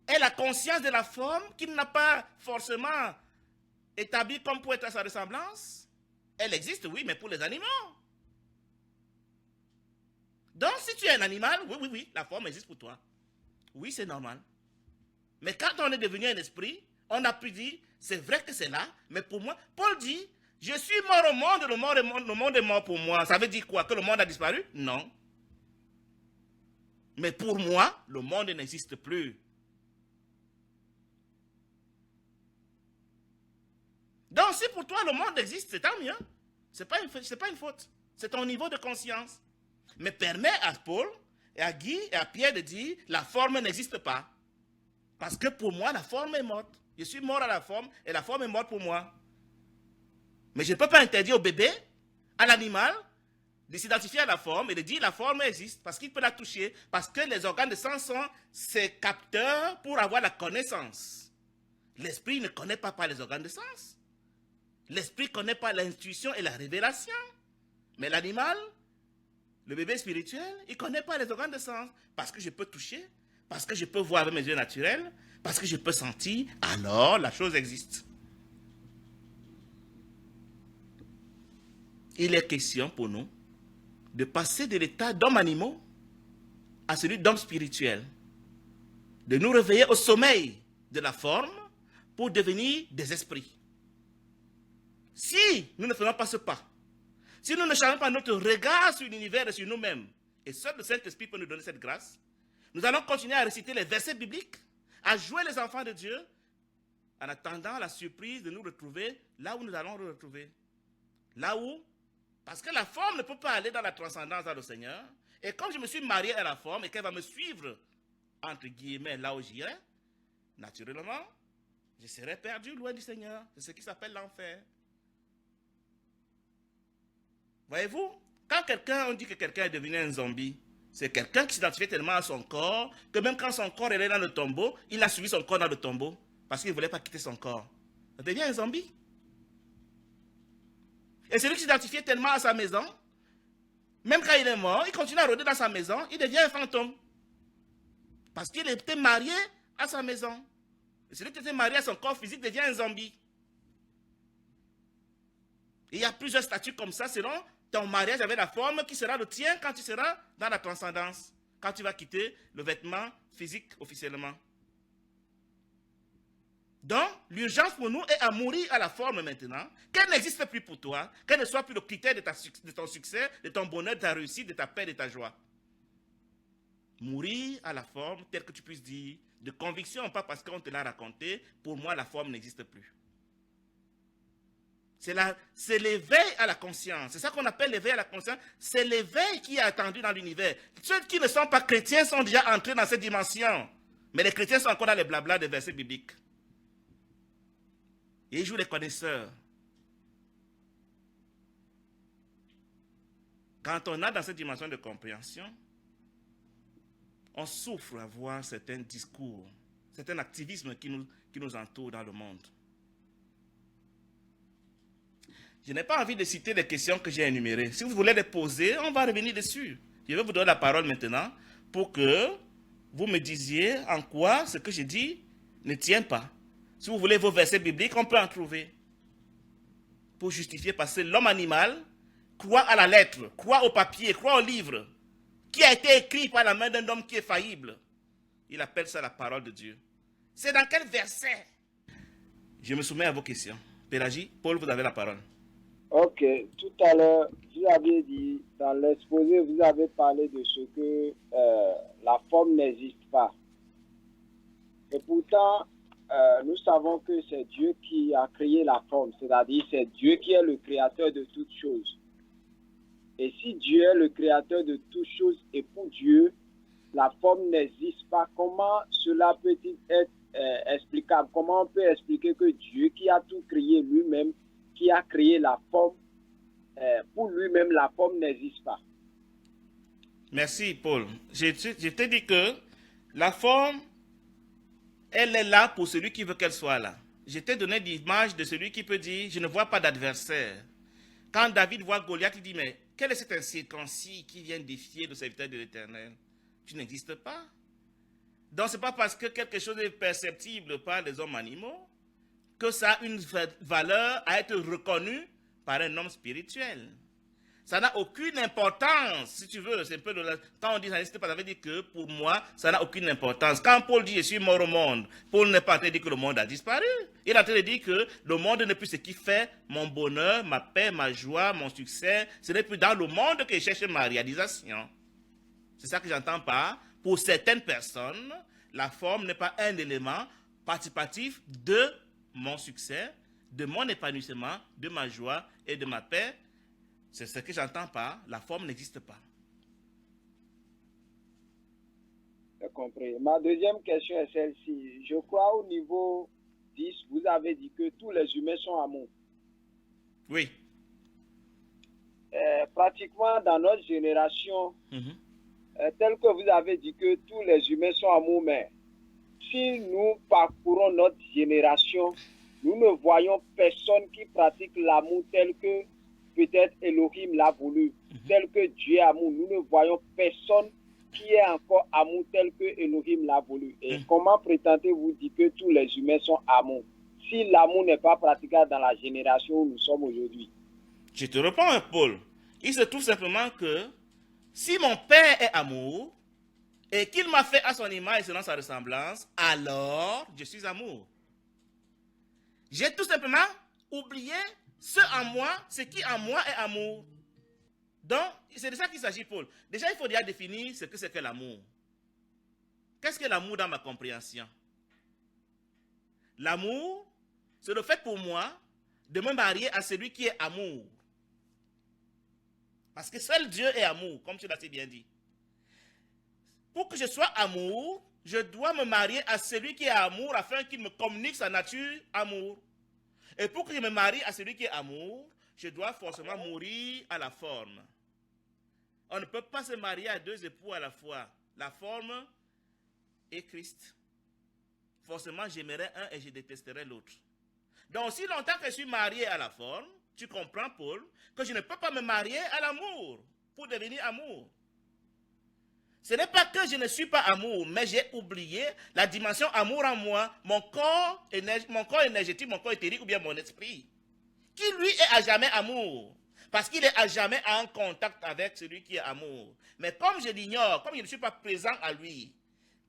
ait la conscience de la forme qu'il n'a pas forcément établie comme pour être à sa ressemblance? Elle existe, oui, mais pour les animaux. Donc, si tu es un animal, oui, la forme existe pour toi. Oui, c'est normal. Mais quand on est devenu un esprit, on a pu dire, c'est vrai que c'est là, mais pour moi, Paul dit, je suis mort au monde, le monde est mort pour moi. Ça veut dire quoi? Que le monde a disparu? Non. Mais pour moi, le monde n'existe plus. Donc, si pour toi le monde existe, c'est tant mieux. Ce n'est pas une faute. C'est ton niveau de conscience. Mais permet à Paul, et à Guy et à Pierre de dire, la forme n'existe pas. Parce que pour moi, la forme est morte. Je suis mort à la forme et la forme est morte pour moi. Mais je ne peux pas interdire au bébé, à l'animal, de s'identifier à la forme et de dire la forme existe parce qu'il peut la toucher, parce que les organes de sens sont ses capteurs pour avoir la connaissance. L'esprit ne connaît pas par les organes de sens. L'esprit ne connaît pas l'intuition et la révélation. Mais l'animal, le bébé spirituel, il ne connaît pas les organes de sens parce que je peux toucher, parce que je peux voir avec mes yeux naturels, parce que je peux sentir, alors la chose existe. Il est question pour nous de passer de l'état d'homme animaux à celui d'homme spirituel, de nous réveiller au sommeil de la forme pour devenir des esprits. Si nous ne faisons pas ce pas, si nous ne changeons pas notre regard sur l'univers et sur nous-mêmes, et seul le Saint-Esprit peut nous donner cette grâce, nous allons continuer à réciter les versets bibliques, à jouer les enfants de Dieu, en attendant la surprise de nous retrouver là où nous allons nous retrouver. Là où, Parce que la forme ne peut pas aller dans la transcendance dans le Seigneur. Et comme je me suis marié à la forme et qu'elle va me suivre, entre guillemets, là où j'irai, naturellement, je serai perdu loin du Seigneur. C'est ce qui s'appelle l'enfer. Voyez-vous, quand on dit que quelqu'un est devenu un zombie, c'est quelqu'un qui s'identifiait tellement à son corps que même quand son corps est dans le tombeau, il a suivi son corps dans le tombeau parce qu'il ne voulait pas quitter son corps. Ça devient un zombie. Et celui qui s'identifiait tellement à sa maison, même quand il est mort, il continue à rôder dans sa maison, il devient un fantôme. Parce qu'il était marié à sa maison. Et celui qui était marié à son corps physique devient un zombie. Et il y a plusieurs statuts comme ça selon ton mariage avec la forme qui sera le tien quand tu seras dans la transcendance. Quand tu vas quitter le vêtement physique officiellement. Donc, l'urgence pour nous est à mourir à la forme maintenant, qu'elle n'existe plus pour toi, qu'elle ne soit plus le critère de ton succès, de ton bonheur, de ta réussite, de ta paix, de ta joie. Mourir à la forme, tel que tu puisses dire, de conviction, pas parce qu'on te l'a raconté, pour moi la forme n'existe plus. C'est l'éveil à la conscience. C'est ça qu'on appelle l'éveil à la conscience. C'est l'éveil qui est attendu dans l'univers. Ceux qui ne sont pas chrétiens sont déjà entrés dans cette dimension. Mais les chrétiens sont encore dans les blablas des versets bibliques. Et ils jouent les connaisseurs. Quand on a dans cette dimension de compréhension, on souffre à voir certains discours, certains activismes qui nous entourent dans le monde. Je n'ai pas envie de citer les questions que j'ai énumérées. Si vous voulez les poser, on va revenir dessus. Je vais vous donner la parole maintenant pour que vous me disiez en quoi ce que je dis ne tient pas. Si vous voulez vos versets bibliques, on peut en trouver. Pour justifier, parce que l'homme animal croit à la lettre, croit au papier, croit au livre, qui a été écrit par la main d'un homme qui est faillible. Il appelle ça la parole de Dieu. C'est dans quel verset? Je me soumets à vos questions. Pélagie, Paul, vous avez la parole. Ok, tout à l'heure, vous avez dit, dans l'exposé, vous avez parlé de ce que la forme n'existe pas. Et pourtant, nous savons que c'est Dieu qui a créé la forme, c'est-à-dire c'est Dieu qui est le créateur de toutes choses. Et si Dieu est le créateur de toutes choses et pour Dieu, la forme n'existe pas, comment cela peut-il être explicable? Comment on peut expliquer que Dieu qui a tout créé lui-même, qui a créé la forme, pour lui-même la forme n'existe pas? Merci Paul. Je t'ai dit que la forme, elle est là pour celui qui veut qu'elle soit là. Je t'ai donné l'image de celui qui peut dire, je ne vois pas d'adversaire. Quand David voit Goliath, il dit, mais quel est cet incirconcis qui vient défier le serviteur de l'Éternel? Tu n'existes pas. Donc ce n'est pas parce que quelque chose est perceptible par les hommes animaux que ça a une valeur à être reconnue par un homme spirituel. Ça n'a aucune importance, si tu veux. C'est un peu quand on dit ça n'existe pas, ça veut dire que pour moi, ça n'a aucune importance. Quand Paul dit je suis mort au monde, Paul n'est pas en train de dire que le monde a disparu. Il est en train de dire que le monde n'est plus ce qui fait mon bonheur, ma paix, ma joie, mon succès. Ce n'est plus dans le monde que je cherche ma réalisation. C'est ça que j'entends par, pour certaines personnes, la forme n'est pas un élément participatif de mon succès, de mon épanouissement, de ma joie et de ma paix. C'est ce que j'entends par la forme n'existe pas. J'ai compris. Ma deuxième question est celle-ci. Je crois au niveau 10, vous avez dit que tous les humains sont amour. Oui. Pratiquement dans notre génération, tel que vous avez dit que tous les humains sont amour, mais si nous parcourons notre génération, nous ne voyons personne qui pratique l'amour tel que peut-être Elohim l'a voulu, tel que Dieu est amour. Nous ne voyons personne qui est encore amour tel que Elohim l'a voulu. Et comment prétendez-vous dire que tous les humains sont amour si l'amour n'est pas praticable dans la génération où nous sommes aujourd'hui? Je te réponds, Paul. Il se trouve simplement que si mon Père est amour et qu'il m'a fait à son image et selon sa ressemblance, alors je suis amour. J'ai tout simplement oublié ce qui en moi est amour. Donc, c'est de ça qu'il s'agit, Paul. Déjà, il faut déjà définir ce que c'est que l'amour. Qu'est-ce que l'amour dans ma compréhension? L'amour, c'est le fait pour moi de me marier à celui qui est amour. Parce que seul Dieu est amour, comme tu l'as si bien dit. Pour que je sois amour, je dois me marier à celui qui est amour afin qu'il me communique sa nature amour. Et pour que je me marie à celui qui est amour, je dois forcément mourir à la forme. On ne peut pas se marier à deux époux à la fois. La forme est Christ. Forcément, j'aimerais un et je détesterais l'autre. Donc, si longtemps que je suis marié à la forme, tu comprends, Paul, que je ne peux pas me marier à l'amour pour devenir amour. Ce n'est pas que je ne suis pas amour, mais j'ai oublié la dimension amour en moi, mon corps énergétique, mon corps éthérique ou bien mon esprit, qui lui est à jamais amour. Parce qu'il est à jamais en contact avec celui qui est amour. Mais comme je l'ignore, comme je ne suis pas présent à lui,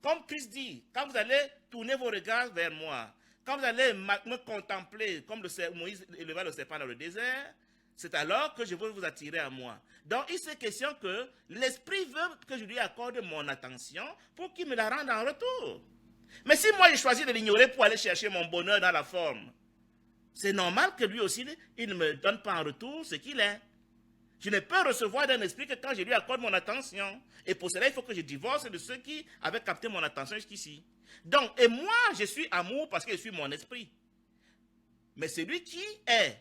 comme Christ dit, quand vous allez tourner vos regards vers moi, quand vous allez me contempler, comme Moïse éleva le serpent dans le désert, c'est alors que je veux vous attirer à moi. Donc, il est question que l'Esprit veut que je lui accorde mon attention pour qu'il me la rende en retour. Mais si moi, j'ai choisi de l'ignorer pour aller chercher mon bonheur dans la forme, c'est normal que lui aussi, il ne me donne pas en retour ce qu'il est. Je ne peux recevoir d'un esprit que quand je lui accorde mon attention. Et pour cela, il faut que je divorce de ceux qui avaient capté mon attention jusqu'ici. Donc, et moi, je suis amour parce que je suis mon esprit. Mais celui qui est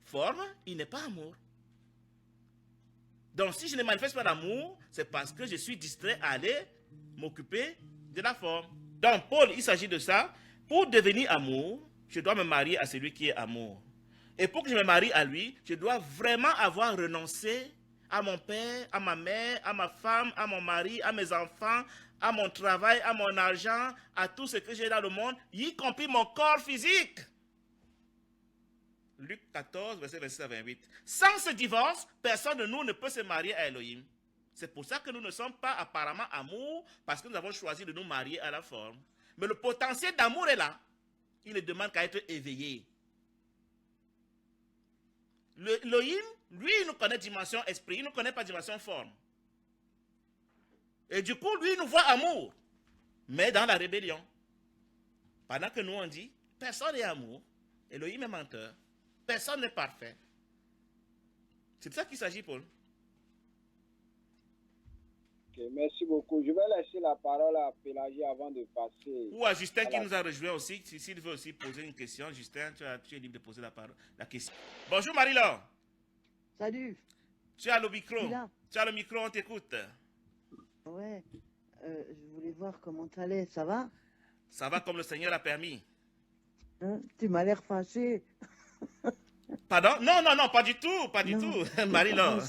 forme, il n'est pas amour. Donc, si je ne manifeste pas l'amour, c'est parce que je suis distrait à aller m'occuper de la forme. Donc, Paul, il s'agit de ça. Pour devenir amour, je dois me marier à celui qui est amour. Et pour que je me marie à lui, je dois vraiment avoir renoncé à mon père, à ma mère, à ma femme, à mon mari, à mes enfants, à mon travail, à mon argent, à tout ce que j'ai dans le monde, y compris mon corps physique. Luc 14, verset 26 à 28. Sans ce divorce, personne de nous ne peut se marier à Elohim. C'est pour ça que nous ne sommes pas apparemment amour, parce que nous avons choisi de nous marier à la forme. Mais le potentiel d'amour est là. Il ne demande qu'à être éveillé. Elohim, lui, il nous connaît dimension esprit, il ne nous connaît pas dimension forme. Et du coup, lui, il nous voit amour, mais dans la rébellion. Pendant que nous, on dit, personne n'est amour, Elohim est menteur, personne n'est parfait. C'est de ça qu'il s'agit, Paul. Okay, merci beaucoup. Je vais laisser la parole à Pélagie avant de passer. Ou à Justin qui nous a rejoint aussi. S'il veut aussi poser une question, Justin, tu es libre de poser la question. Bonjour Marie-Laure. Salut. Tu as le micro. Tu as le micro, on t'écoute. Ouais, je voulais voir comment t'allais. Ça va? Ça va comme le Seigneur a permis. Hein? Tu m'as l'air fâché. Pardon? Non, non, non, pas du tout, pas du tout. Marie-Laure,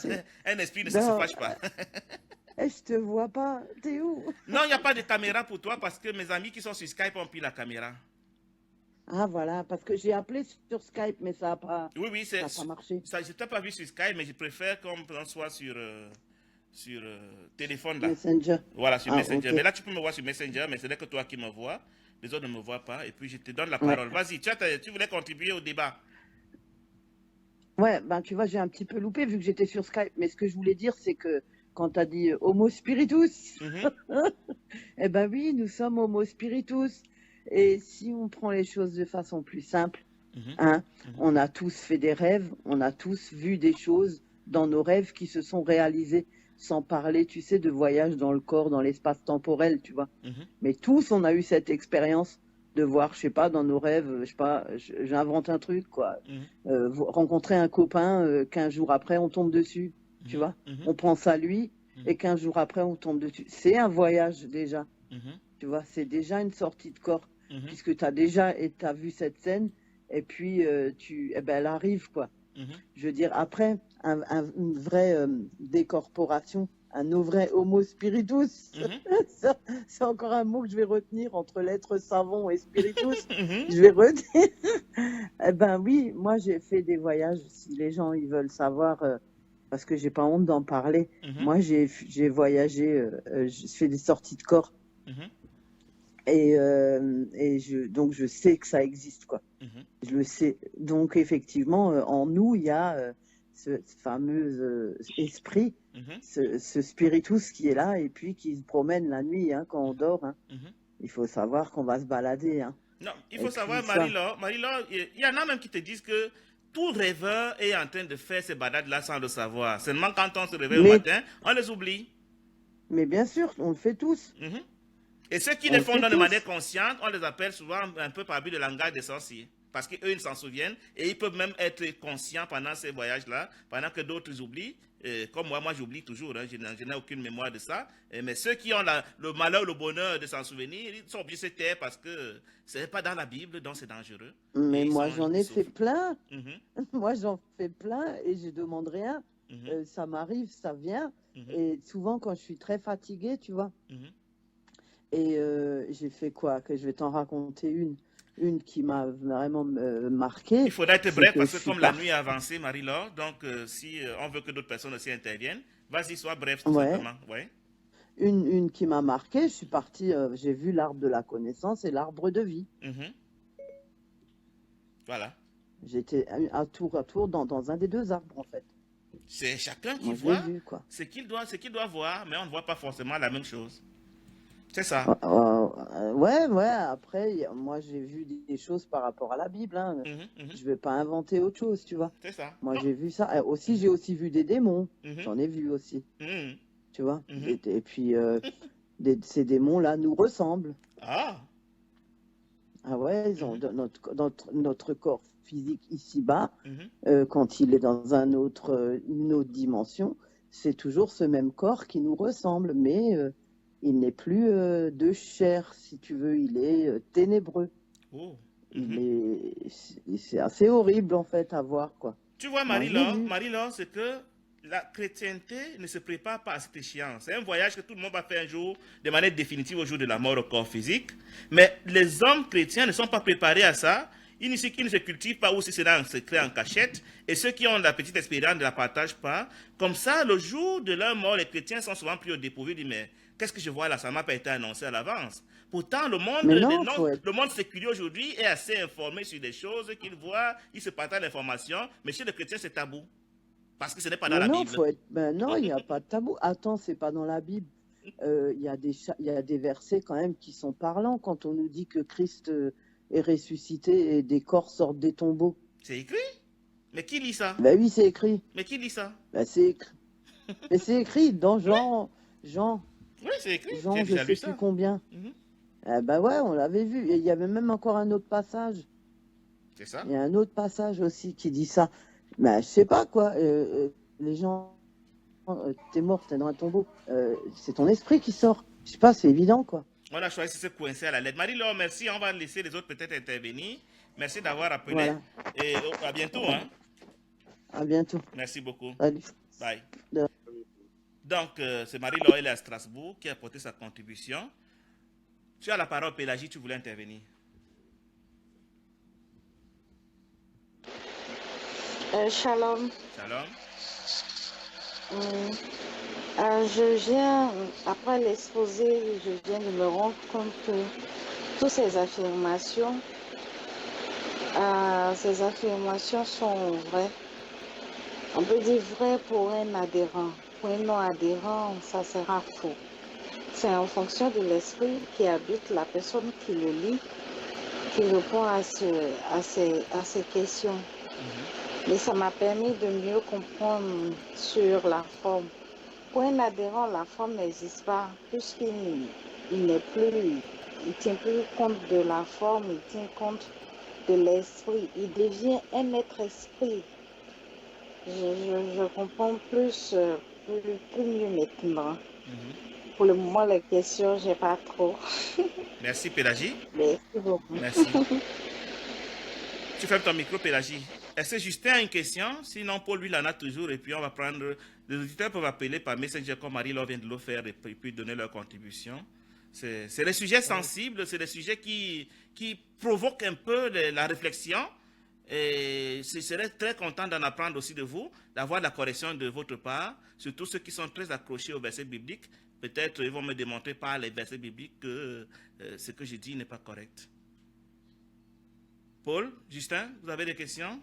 un esprit ne se fâche pas. Je te vois pas. T'es où? Non, il n'y a pas de caméra pour toi parce que mes amis qui sont sur Skype ont pris la caméra. Ah voilà, parce que j'ai appelé sur Skype, mais ça n'a pas, Oui, ça a pas marché. Ça, je ne t'ai pas vu sur Skype, mais je préfère qu'on soit sur téléphone là. Messenger. Voilà, sur Messenger. Ok. Mais là, tu peux me voir sur Messenger, mais ce n'est que toi qui me vois. Les autres ne me voient pas. Et puis, je te donne la parole. Ouais. Vas-y, tu voulais contribuer au débat. Ouais, ben tu vois, j'ai un petit peu loupé vu que j'étais sur Skype. Mais ce que je voulais dire, c'est que quand tu as dit Homo Spiritus, eh ben oui, nous sommes Homo Spiritus. Et si on prend les choses de façon plus simple, hein, on a tous fait des rêves, on a tous vu des choses dans nos rêves qui se sont réalisées, sans parler, tu sais, de voyage dans le corps, dans l'espace temporel, tu vois. Mais tous, on a eu cette expérience de voir, je sais pas, dans nos rêves, je sais pas, j'invente un truc, quoi. Rencontrer un copain, 15 jours après, on tombe dessus, tu vois. On pense à lui, et 15 jours après, on tombe dessus. C'est un voyage, déjà. Tu vois, c'est déjà une sortie de corps, puisque tu as déjà t'as vu cette scène, et puis eh ben, elle arrive, quoi. Je veux dire, après, une vraie décorporation, un vrai homo spiritus, c'est encore un mot que je vais retenir entre l'être savant et spiritus. Je vais retenir. Eh ben oui, moi j'ai fait des voyages, si les gens ils veulent savoir, parce que j'ai pas honte d'en parler. Moi j'ai voyagé, j'ai fait des sorties de corps. Et donc je sais que ça existe, quoi. Je le sais. Donc effectivement, en nous, il y a ce fameux esprit, ce spiritus qui est là et puis qui se promène la nuit, hein, quand on dort. Hein. Il faut savoir qu'on va se balader. Hein. Non, il faut savoir, Marie-Laure, il y en a même qui te disent que tout rêveur est en train de faire ces balades-là sans le savoir. Seulement quand on se réveille au Mais, matin, on les oublie. mais bien sûr, on le fait tous. Mhm. Et ceux qui On les le font fait de manière tous. consciente, on les appelle souvent un peu par but de langage des sorciers. Parce qu'eux, ils s'en souviennent et ils peuvent même être conscients pendant ces voyages-là, pendant que d'autres oublient. Comme moi j'oublie toujours, hein, je n'ai aucune mémoire de ça. Mais ceux qui ont le malheur, le bonheur de s'en souvenir, ils sont obligés de se taire parce que ce n'est pas dans la Bible, donc c'est dangereux. Mais Et moi, j'en ai fait souffrent. plein. Mhm, Moi, j'en fais plein et je demande rien. mhm, Ça m'arrive, ça vient. mhm, Et souvent, quand je suis très fatiguée, tu vois. mhm. Et j'ai fait quoi? Que je vais t'en raconter une. Une qui m'a vraiment Il marquée, faudra être c'est bref que parce je que suis comme la nuit partie. est avancée, Marie-Laure, donc si on veut que d'autres personnes aussi interviennent, vas-y, sois bref tout Ouais. simplement. Ouais. Une qui m'a marquée, je suis partie, j'ai vu l'arbre de la connaissance et l'arbre de vie. Mhm. Voilà. J'étais à tour dans un des deux arbres, en fait. C'est chacun qui Moi, je l'ai voit vu, quoi. ce qu'il doit voir, mais on ne voit pas forcément la même chose. C'est ça. Ouais, après, moi, j'ai vu des choses par rapport à la Bible, hein. Mhm, mhm. Je vais pas inventer autre chose, tu vois. C'est ça. Moi, Non. j'ai vu ça. Aussi, j'ai aussi vu des démons. Mhm, J'en ai vu aussi, mhm, tu vois. mhm. Et puis, ces démons-là nous ressemblent. Ah. Ah ouais, ils ont Mhm, notre corps physique ici-bas, mhm. quand il est dans une autre dimension, c'est toujours ce même corps qui nous ressemble, mais il n'est plus de chair, si tu veux, il est ténébreux. Oh. Il Mhm. c'est assez horrible en fait à voir, quoi. Tu vois, Moi, je l'ai Marie-Laure, vu. Marie-Laure, c'est que la chrétienté ne se prépare pas à cette échéance. C'est un voyage que tout le monde va faire un jour, de manière définitive, au jour de la mort au corps physique. Mais les hommes chrétiens ne sont pas préparés à ça. Ils ne se cultivent pas, ou si c'est en secret, en cachette. Et ceux qui ont la petite expérience ne la partagent pas. Comme ça, le jour de leur mort, les chrétiens sont souvent pris au dépourvu. Ils disent, mais qu'est-ce que je vois là? Ça ne m'a pas été annoncé à l'avance. Pourtant, Mais non, faut être. le monde séculier aujourd'hui est assez informé sur des choses qu'il voit, il se partage l'information, mais chez les chrétiens, c'est tabou, parce que ce n'est pas dans Mais la non, Bible. faut être. Ben non, il n'y a pas de tabou. Attends, c'est pas dans la Bible. Il y a il y a des versets quand même qui sont parlants quand on nous dit que Christ est ressuscité et des corps sortent des tombeaux. C'est écrit. Mais qui lit ça? Ben oui, c'est écrit. Mais qui lit ça? Ben c'est écrit. Mais c'est écrit dans Oui, Jean, oui, c'est écrit. J'ai je déjà lu sais plus ça. combien. Mhm. Ben ouais, on l'avait vu. Et il y avait même encore un autre passage. C'est ça. Il y a un autre passage aussi qui dit ça. Ben je sais pas quoi. Les gens, t'es mort, t'es dans un tombeau. C'est ton esprit qui sort. Je sais pas, c'est évident quoi. On a choisi de se coincer à la lettre. Marie-Laure, merci. On va laisser les autres peut-être intervenir. Merci d'avoir appelé. Voilà. Et à bientôt. Hein. À bientôt. Merci beaucoup. Salut. Bye. De- Donc, c'est Marie-Laure, elle est à Strasbourg, qui a apporté sa contribution. Tu as la parole, Pélagie, tu voulais intervenir. Shalom. Shalom. Je viens, après l'exposé, je viens de me rendre compte que toutes ces affirmations sont vraies. On peut dire vrai pour un adhérent. Pour un non-adhérent, ça sera faux. C'est en fonction de l'esprit qui habite la personne qui le lit, qui répond à ces questions. Mais ça m'a permis de mieux comprendre sur la forme. Pour un adhérent, la forme n'existe pas, puisqu'il n'est plus, il tient plus compte de la forme, il tient compte de l'esprit. Il devient un être esprit. Je comprends plus mieux maintenant. Pour le moment, les questions, j'ai pas trop. Merci, Pélagie. Merci beaucoup. Merci. Tu fermes ton micro, Pélagie. Est-ce que Justin a une question? Sinon, Paul, lui, il en a toujours. Et puis, on va prendre... Les auditeurs peuvent appeler par Messenger comme Marie-Laure vient de le faire et puis donner leur contribution. C'est des sujets sensibles, c'est des sujets qui provoquent un peu la réflexion. Et je serais très content d'en apprendre aussi de vous, d'avoir la correction de votre part, surtout ceux qui sont très accrochés aux versets bibliques. Peut-être ils vont me démontrer par les versets bibliques que ce que je dis n'est pas correct. Paul, Justin, vous avez des questions?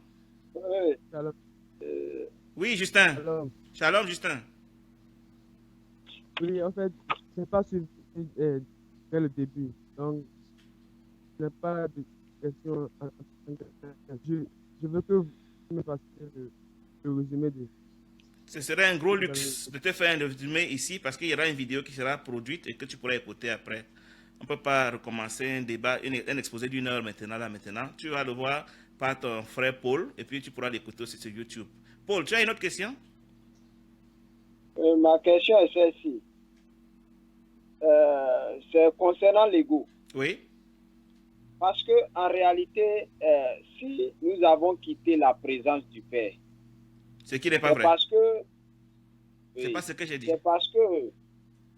Oui, Shalom. Oui, Justin. Shalom. Shalom, Justin. Oui, en fait, je n'ai pas suivi dès le début. Donc, je n'ai pas de questions. Je veux que me faciliter le résumé de Ce serait un gros ce que vous avez luxe de te faire un résumé ici parce qu'il y aura une vidéo qui sera produite et que tu pourras écouter après. On ne peut pas recommencer un débat, un exposé d'une heure maintenant, là maintenant. Tu vas le voir par ton frère Paul et puis tu pourras l'écouter aussi sur YouTube. Paul, tu as une autre question? Ma question est celle-ci. C'est concernant l'ego. Oui. Parce que en réalité, si nous avons quitté la présence du Père, Ce qui n'est pas c'est vrai. parce que C'est oui, pas ce que j'ai dit. c'est parce que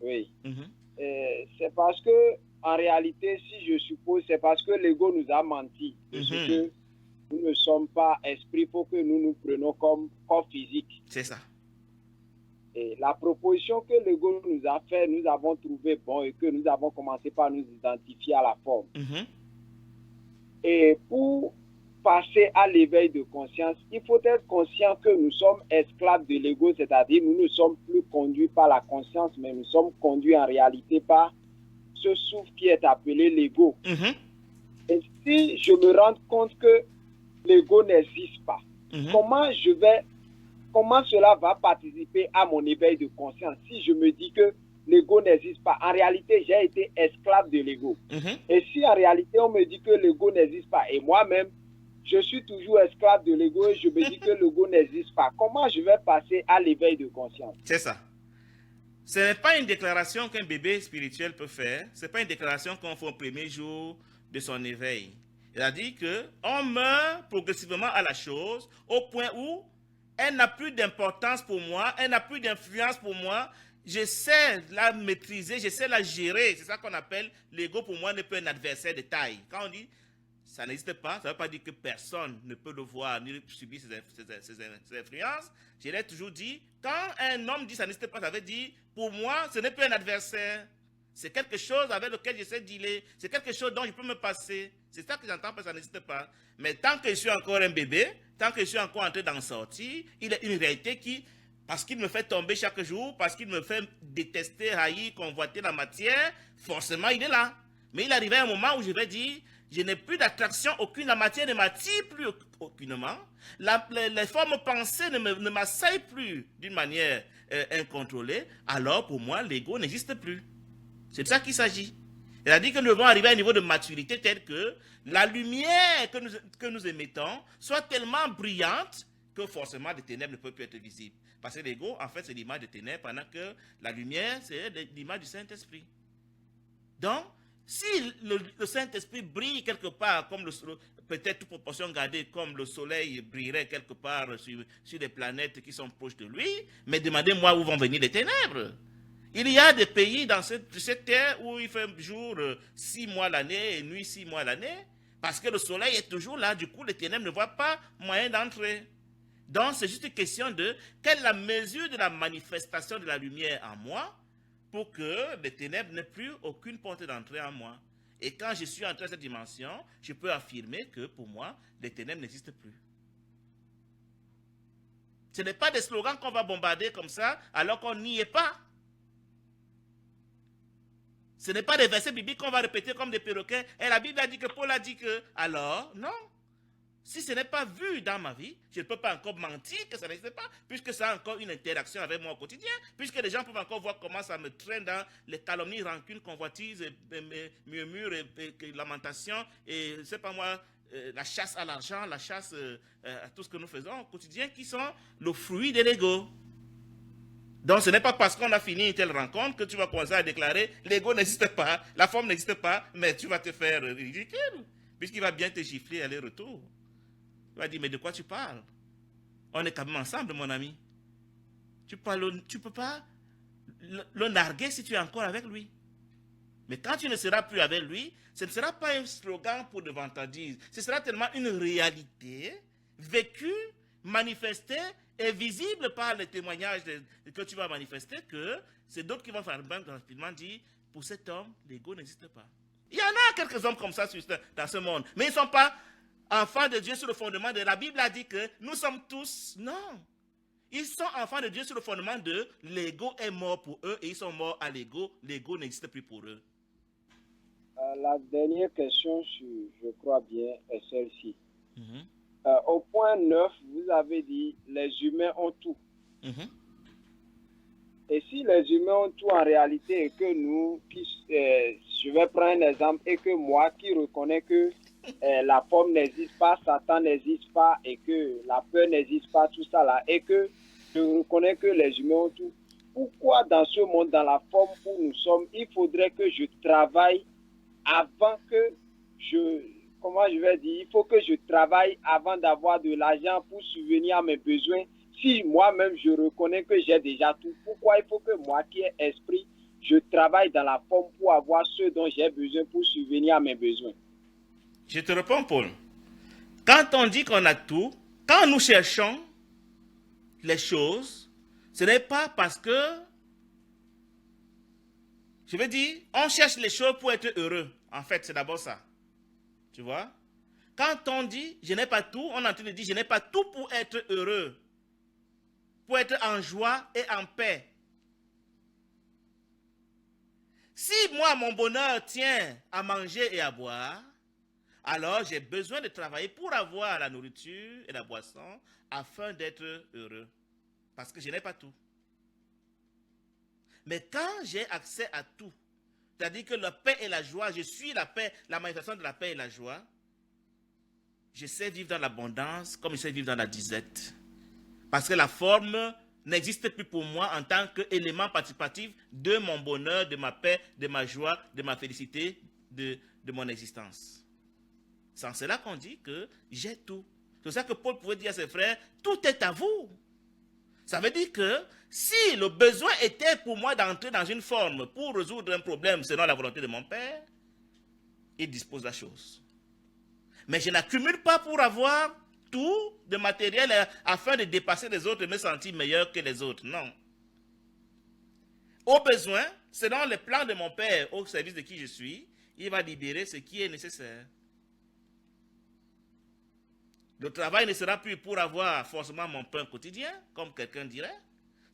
oui, Mhm. c'est parce que en réalité, si je suppose, c'est parce que l'ego nous a menti de ce Mhm. que nous ne sommes pas esprit, il faut que nous nous prenions comme corps physique. C'est ça. Et la proposition que l'ego nous a fait, nous avons trouvé bon et que nous avons commencé par nous identifier à la forme. Mhm. Et pour passer à l'éveil de conscience, il faut être conscient que nous sommes esclaves de l'ego, c'est-à-dire nous ne sommes plus conduits par la conscience, mais nous sommes conduits en réalité par ce souffle qui est appelé l'ego. Mhm. Et si je me rends compte que l'ego n'existe pas, Mhm. comment cela va participer à mon éveil de conscience si je me dis que l'ego n'existe pas? En réalité, j'ai été esclave de l'ego. Mhm. Et si en réalité, on me dit que l'ego n'existe pas, et moi-même, je suis toujours esclave de l'ego et je me dis que l'ego n'existe pas, comment je vais passer à l'éveil de conscience? C'est ça. Ce n'est pas une déclaration qu'un bébé spirituel peut faire. Ce n'est pas une déclaration qu'on fait au premier jour de son éveil. C'est-à-dire qu'on meurt progressivement à la chose au point où elle n'a plus d'importance pour moi, elle n'a plus d'influence pour moi. Je sais la maîtriser, je sais la gérer. C'est ça qu'on appelle l'ego. Pour moi, n'est pas un adversaire de taille. Quand on dit ça n'existe pas, ça ne veut pas dire que personne ne peut le voir ni subir ses influences. Je l'ai toujours dit, quand un homme dit ça n'existe pas, ça veut dire, pour moi, ce n'est plus un adversaire. C'est quelque chose avec lequel je sais dealer. C'est quelque chose dont je peux me passer. C'est ça que j'entends parce que ça n'existe pas. Mais tant que je suis encore un bébé, tant que je suis encore en train d'en sortir, il est une réalité qui, parce qu'il me fait tomber chaque jour, parce qu'il me fait détester, haïr, convoiter la matière, forcément il est là. Mais il arrive un moment où je vais dire, je n'ai plus d'attraction aucune, la matière ne m'attire plus aucunement, les formes pensées ne m'assaillent plus d'une manière incontrôlée, alors pour moi l'ego n'existe plus. C'est de ça qu'il s'agit. C'est-à-dire que nous devons arriver à un niveau de maturité tel que la lumière que nous émettons soit tellement brillante que forcément les ténèbres ne peuvent plus être visibles. Parce que l'ego, en fait, c'est l'image des ténèbres, pendant que la lumière, c'est l'image du Saint-Esprit. Donc, si le Saint-Esprit brille quelque part, comme peut-être toute proportion gardée, comme le soleil brillerait quelque part sur des planètes qui sont proches de lui, mais demandez-moi où vont venir les ténèbres. Il y a des pays dans cette terre où il fait jour 6 mois l'année et nuit 6 mois l'année, parce que le soleil est toujours là, du coup les ténèbres ne voient pas moyen d'entrer. Donc c'est juste une question de quelle est la mesure de la manifestation de la lumière en moi pour que les ténèbres n'aient plus aucune porte d'entrée en moi. Et quand je suis entré à cette dimension, je peux affirmer que pour moi, les ténèbres n'existent plus. Ce n'est pas des slogans qu'on va bombarder comme ça alors qu'on n'y est pas. Ce n'est pas des versets bibliques qu'on va répéter comme des perroquets. Et la Bible a dit que Paul a dit que, alors, non. Si ce n'est pas vu dans ma vie, je ne peux pas encore mentir que ça n'existe pas, puisque ça a encore une interaction avec moi au quotidien, puisque les gens peuvent encore voir comment ça me traîne dans les calomnies, rancunes, convoitises, murmures, et lamentations, et c'est pas moi, la chasse à l'argent, la chasse à tout ce que nous faisons au quotidien, qui sont le fruit de l'ego. Donc ce n'est pas parce qu'on a fini une telle rencontre que tu vas commencer à déclarer l'ego n'existe pas, la forme n'existe pas, mais tu vas te faire ridicule, puisqu'il va bien te gifler aller-retour. Il va dire, mais de quoi tu parles? On est quand même ensemble, mon ami. Tu ne peux pas le narguer si tu es encore avec lui. Mais quand tu ne seras plus avec lui, ce ne sera pas un slogan pour de vantardises. Ce sera tellement une réalité vécue, manifestée et visible par les témoignages que tu vas manifester que c'est d'autres qui vont faire rapidement dire, pour cet homme, l'ego n'existe pas. Il y en a quelques hommes comme ça dans ce monde, mais ils ne sont pas enfants de Dieu sur le fondement de la Bible a dit que nous sommes tous, non. Ils sont enfants de Dieu sur le fondement de l'ego est mort pour eux et ils sont morts à l'ego. L'ego n'existe plus pour eux. La dernière question, je crois bien, est celle-ci. Au point 9, vous avez dit les humains ont tout. Mhm. Et si les humains ont tout en réalité et que nous, je vais prendre un exemple, et que moi qui reconnais que la forme n'existe pas, Satan n'existe pas et que la peur n'existe pas, tout ça là, et que je reconnais que les humains ont tout, pourquoi dans ce monde, dans la forme où nous sommes, il faudrait que je travaille avant que comment je vais dire, il faut que je travaille avant d'avoir de l'argent pour subvenir à mes besoins. Si moi-même je reconnais que j'ai déjà tout, pourquoi il faut que moi qui ai esprit, je travaille dans la forme pour avoir ce dont j'ai besoin pour subvenir à mes besoins? Je te réponds, Paul. Quand on dit qu'on a tout, quand nous cherchons les choses, ce n'est pas parce que, je veux dire, on cherche les choses pour être heureux. En fait, c'est d'abord ça. Tu vois? Quand on dit je n'ai pas tout, on est en train de dire je n'ai pas tout pour être heureux, pour être en joie et en paix. Si moi, mon bonheur tient à manger et à boire, alors j'ai besoin de travailler pour avoir la nourriture et la boisson afin d'être heureux. Parce que je n'ai pas tout. Mais quand j'ai accès à tout, c'est-à-dire que la paix et la joie, je suis la paix, la manifestation de la paix et la joie, je sais vivre dans l'abondance comme je sais vivre dans la disette. Parce que la forme n'existe plus pour moi en tant qu'élément participatif de mon bonheur, de ma paix, de ma joie, de ma félicité, de mon existence. C'est en cela qu'on dit que j'ai tout. C'est pour ça que Paul pouvait dire à ses frères, tout est à vous. Ça veut dire que si le besoin était pour moi d'entrer dans une forme pour résoudre un problème selon la volonté de mon Père, il dispose de la chose. Mais je n'accumule pas pour avoir tout de matériel afin de dépasser les autres et me sentir meilleur que les autres. Non. Au besoin, selon les plans de mon Père au service de qui je suis, il va libérer ce qui est nécessaire. Le travail ne sera plus pour avoir forcément mon pain quotidien, comme quelqu'un dirait.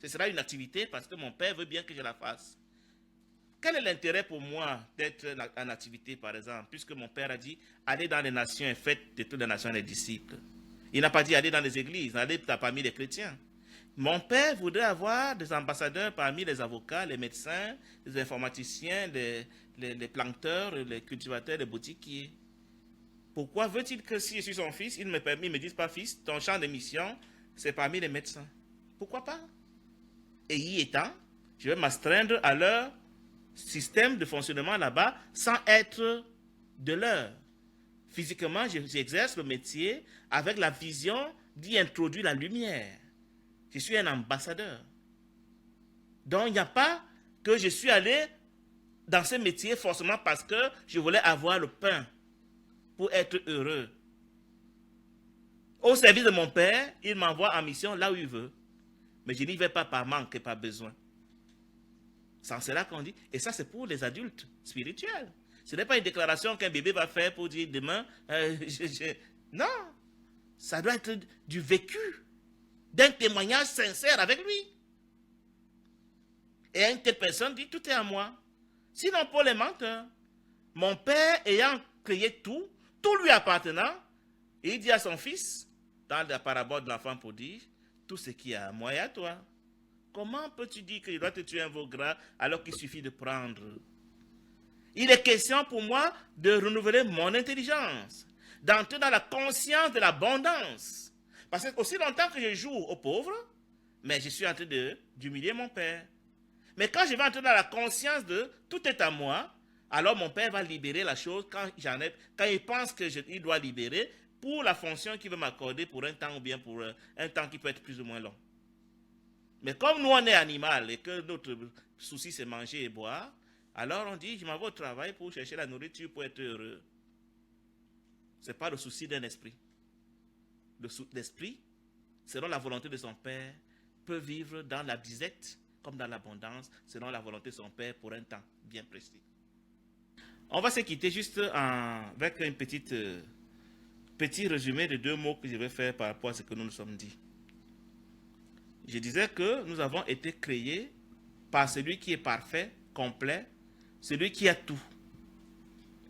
Ce sera une activité parce que mon Père veut bien que je la fasse. Quel est l'intérêt pour moi d'être en activité, par exemple, puisque mon Père a dit, allez dans les nations et faites de toutes les nations les disciples. Il n'a pas dit, allez dans les églises, allez parmi les chrétiens. Mon Père voudrait avoir des ambassadeurs parmi les avocats, les médecins, les informaticiens, les planteurs, les cultivateurs, les boutiquiers. Pourquoi veut-il que si je suis son fils, il me dise pas, fils, ton champ de mission, c'est parmi les médecins? Pourquoi pas? Et y étant, je vais m'astreindre à leur système de fonctionnement là-bas sans être de leur. Physiquement, j'exerce le métier avec la vision d'y introduire la lumière. Je suis un ambassadeur. Donc, il n'y a pas que je suis allé dans ce métier forcément parce que je voulais avoir le pain pour être heureux. Au service de mon Père, il m'envoie en mission là où il veut. Mais je n'y vais pas par manque et par besoin. C'est en cela qu'on dit. Et ça, c'est pour les adultes spirituels. Ce n'est pas une déclaration qu'un bébé va faire pour dire demain, non. Ça doit être du vécu, d'un témoignage sincère avec lui. Et une telle personne dit, tout est à moi. Sinon, Paul est menteur. Mon Père ayant créé tout, tout lui appartenant, et il dit à son fils, dans la parabole de l'enfant prodige, tout ce qui est à moi et à toi. Comment peux-tu dire que je dois te tuer un veau gras alors qu'il suffit de prendre? Il est question pour moi de renouveler mon intelligence, d'entrer dans la conscience de l'abondance. Parce que aussi longtemps que je joue aux pauvres, mais je suis en train d'humilier mon Père. Mais quand je vais entrer dans la conscience de tout est à moi, alors mon Père va libérer la chose quand il pense qu'il doit libérer pour la fonction qu'il veut m'accorder pour un temps ou bien pour un temps qui peut être plus ou moins long. Mais comme nous on est animal et que notre souci c'est manger et boire, alors on dit je m'en vais au travail pour chercher la nourriture pour être heureux. Ce n'est pas le souci d'un esprit. L'esprit, selon la volonté de son Père, peut vivre dans la disette comme dans l'abondance, selon la volonté de son Père pour un temps bien précis. On va se quitter juste avec un petit résumé de 2 mots que je vais faire par rapport à ce que nous nous sommes dit. Je disais que nous avons été créés par celui qui est parfait, complet, celui qui a tout.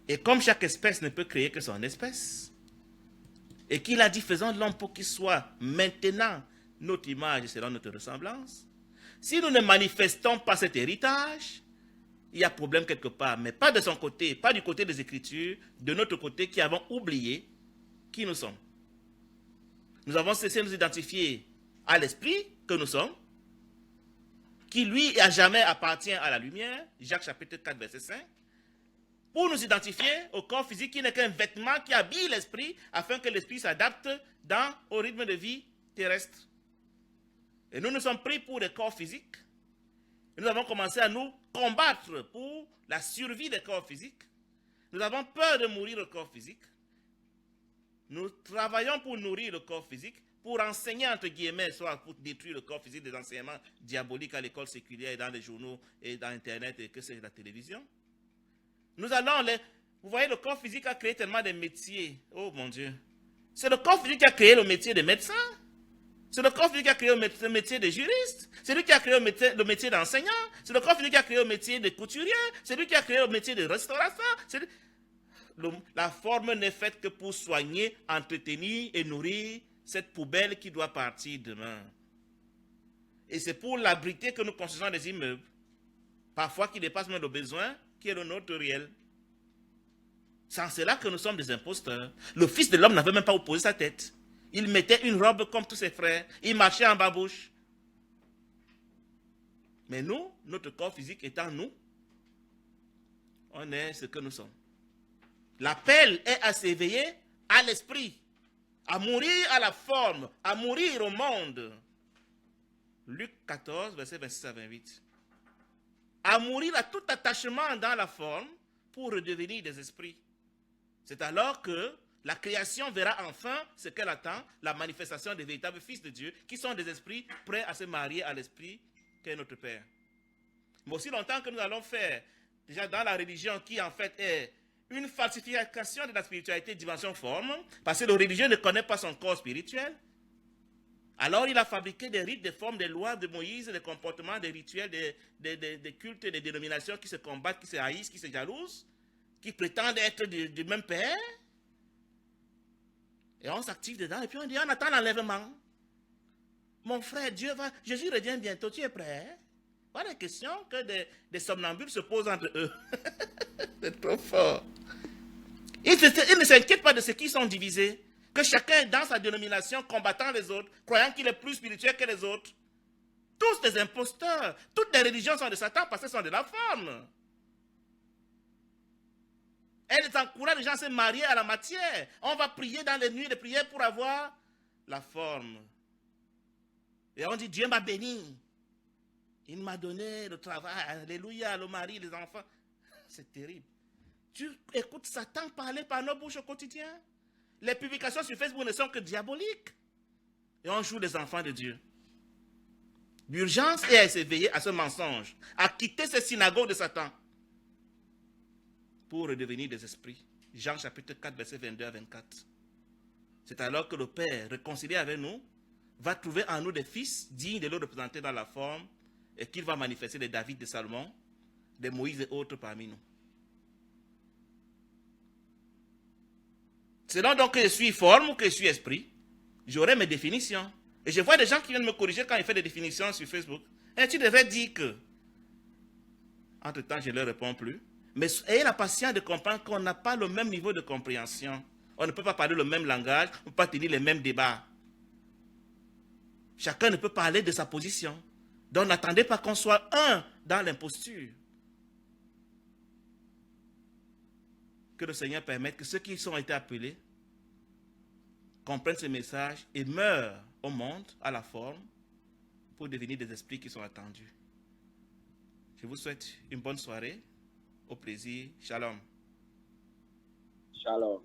Et comme chaque espèce ne peut créer que son espèce, Et qu'il a dit, faisons l'homme pour qu'il soit maintenant notre image selon notre ressemblance. Si nous ne manifestons pas cet héritage, il y a problème quelque part, mais pas de son côté, pas du côté des Écritures, de notre côté qui avons oublié qui nous sommes. Nous avons cessé de nous identifier à l'esprit que nous sommes, qui lui à jamais appartient à la lumière, Jacques chapitre 4 verset 5, pour nous identifier au corps physique qui n'est qu'un vêtement qui habille l'esprit afin que l'esprit s'adapte au rythme de vie terrestre. Et nous nous sommes pris pour des corps physiques. Et nous avons commencé à nous combattre pour la survie des corps physiques. Nous avons peur de mourir le corps physique. Nous travaillons pour nourrir le corps physique, pour enseigner, entre guillemets, soit pour détruire le corps physique des enseignements diaboliques à l'école séculière et dans les journaux et dans Internet et que c'est la télévision. Nous allons, vous voyez, le corps physique a créé tellement de métiers. Oh mon Dieu. C'est le corps physique qui a créé le métier de médecin. C'est le corps physique qui a créé le métier de juriste. C'est lui qui a créé le métier d'enseignant. C'est le corps physique qui a créé le métier de couturier. C'est lui qui a créé le métier de restaurateur. La forme n'est faite que pour soigner, entretenir et nourrir cette poubelle qui doit partir demain. Et c'est pour l'abriter que nous construisons des immeubles, parfois qui dépassent même nos besoins, qui est le nôtre réel. C'est en cela que nous sommes des imposteurs. Le Fils de l'homme n'avait même pas opposé sa tête. Il mettait une robe comme tous ses frères. Il marchait en babouche. Mais nous, notre corps physique étant nous, on est ce que nous sommes. L'appel est à s'éveiller à l'esprit, à mourir à la forme, à mourir au monde. Luc 14, verset 26 à 28. À mourir à tout attachement dans la forme pour redevenir des esprits. C'est alors que la création verra enfin ce qu'elle attend, la manifestation des véritables fils de Dieu, qui sont des esprits prêts à se marier à l'esprit qu'est notre Père. Mais aussi longtemps que nous allons faire, déjà dans la religion qui en fait est une falsification de la spiritualité dimension forme, parce que le religieux ne connaît pas son corps spirituel, alors il a fabriqué des rites, des formes, des lois de Moïse, des comportements, des rituels, des cultes, des dénominations qui se combattent, qui se haïssent, qui se jalousent, qui prétendent être du même Père. Et on s'active dedans et puis on dit, on attend l'enlèvement. Mon frère, Jésus revient bientôt, tu es prêt? Voilà les questions que des somnambules se posent entre eux. C'est trop fort. Ils ne s'inquiètent pas de ceux qui sont divisés, que chacun est dans sa dénomination, combattant les autres, croyant qu'il est plus spirituel que les autres. Tous des imposteurs. Toutes les religions sont de Satan parce qu'elles sont de la forme. Elles encouragent les gens à se marier à la matière. On va prier dans les nuits de prière pour avoir la forme. Et on dit, Dieu m'a béni. Il m'a donné le travail. Alléluia, le mari, les enfants. C'est terrible. Tu écoutes Satan parler par nos bouches au quotidien. Les publications sur Facebook ne sont que diaboliques. Et on joue les enfants de Dieu. L'urgence est à s'éveiller à ce mensonge, à quitter ces synagogues de Satan pour redevenir des esprits. Jean chapitre 4, verset 22 à 24. C'est alors que le Père, réconcilié avec nous, va trouver en nous des fils dignes de le représenter dans la forme et qu'il va manifester les David de Salomon, des Moïse et autres parmi nous. Selon donc que je suis forme ou que je suis esprit, j'aurai mes définitions. Et je vois des gens qui viennent me corriger quand ils font des définitions sur Facebook. Et tu devrais dire que. Entre-temps, je ne leur réponds plus. Mais ayez la patience de comprendre qu'on n'a pas le même niveau de compréhension. On ne peut pas parler le même langage, on ne peut pas tenir les mêmes débats. Chacun ne peut parler de sa position. Donc n'attendez pas qu'on soit un dans l'imposture. Que le Seigneur permette que ceux qui ont été appelés comprennent ce message et meurent au monde, à la forme, pour devenir des esprits qui sont attendus. Je vous souhaite une bonne soirée. Au plaisir. Shalom. Shalom.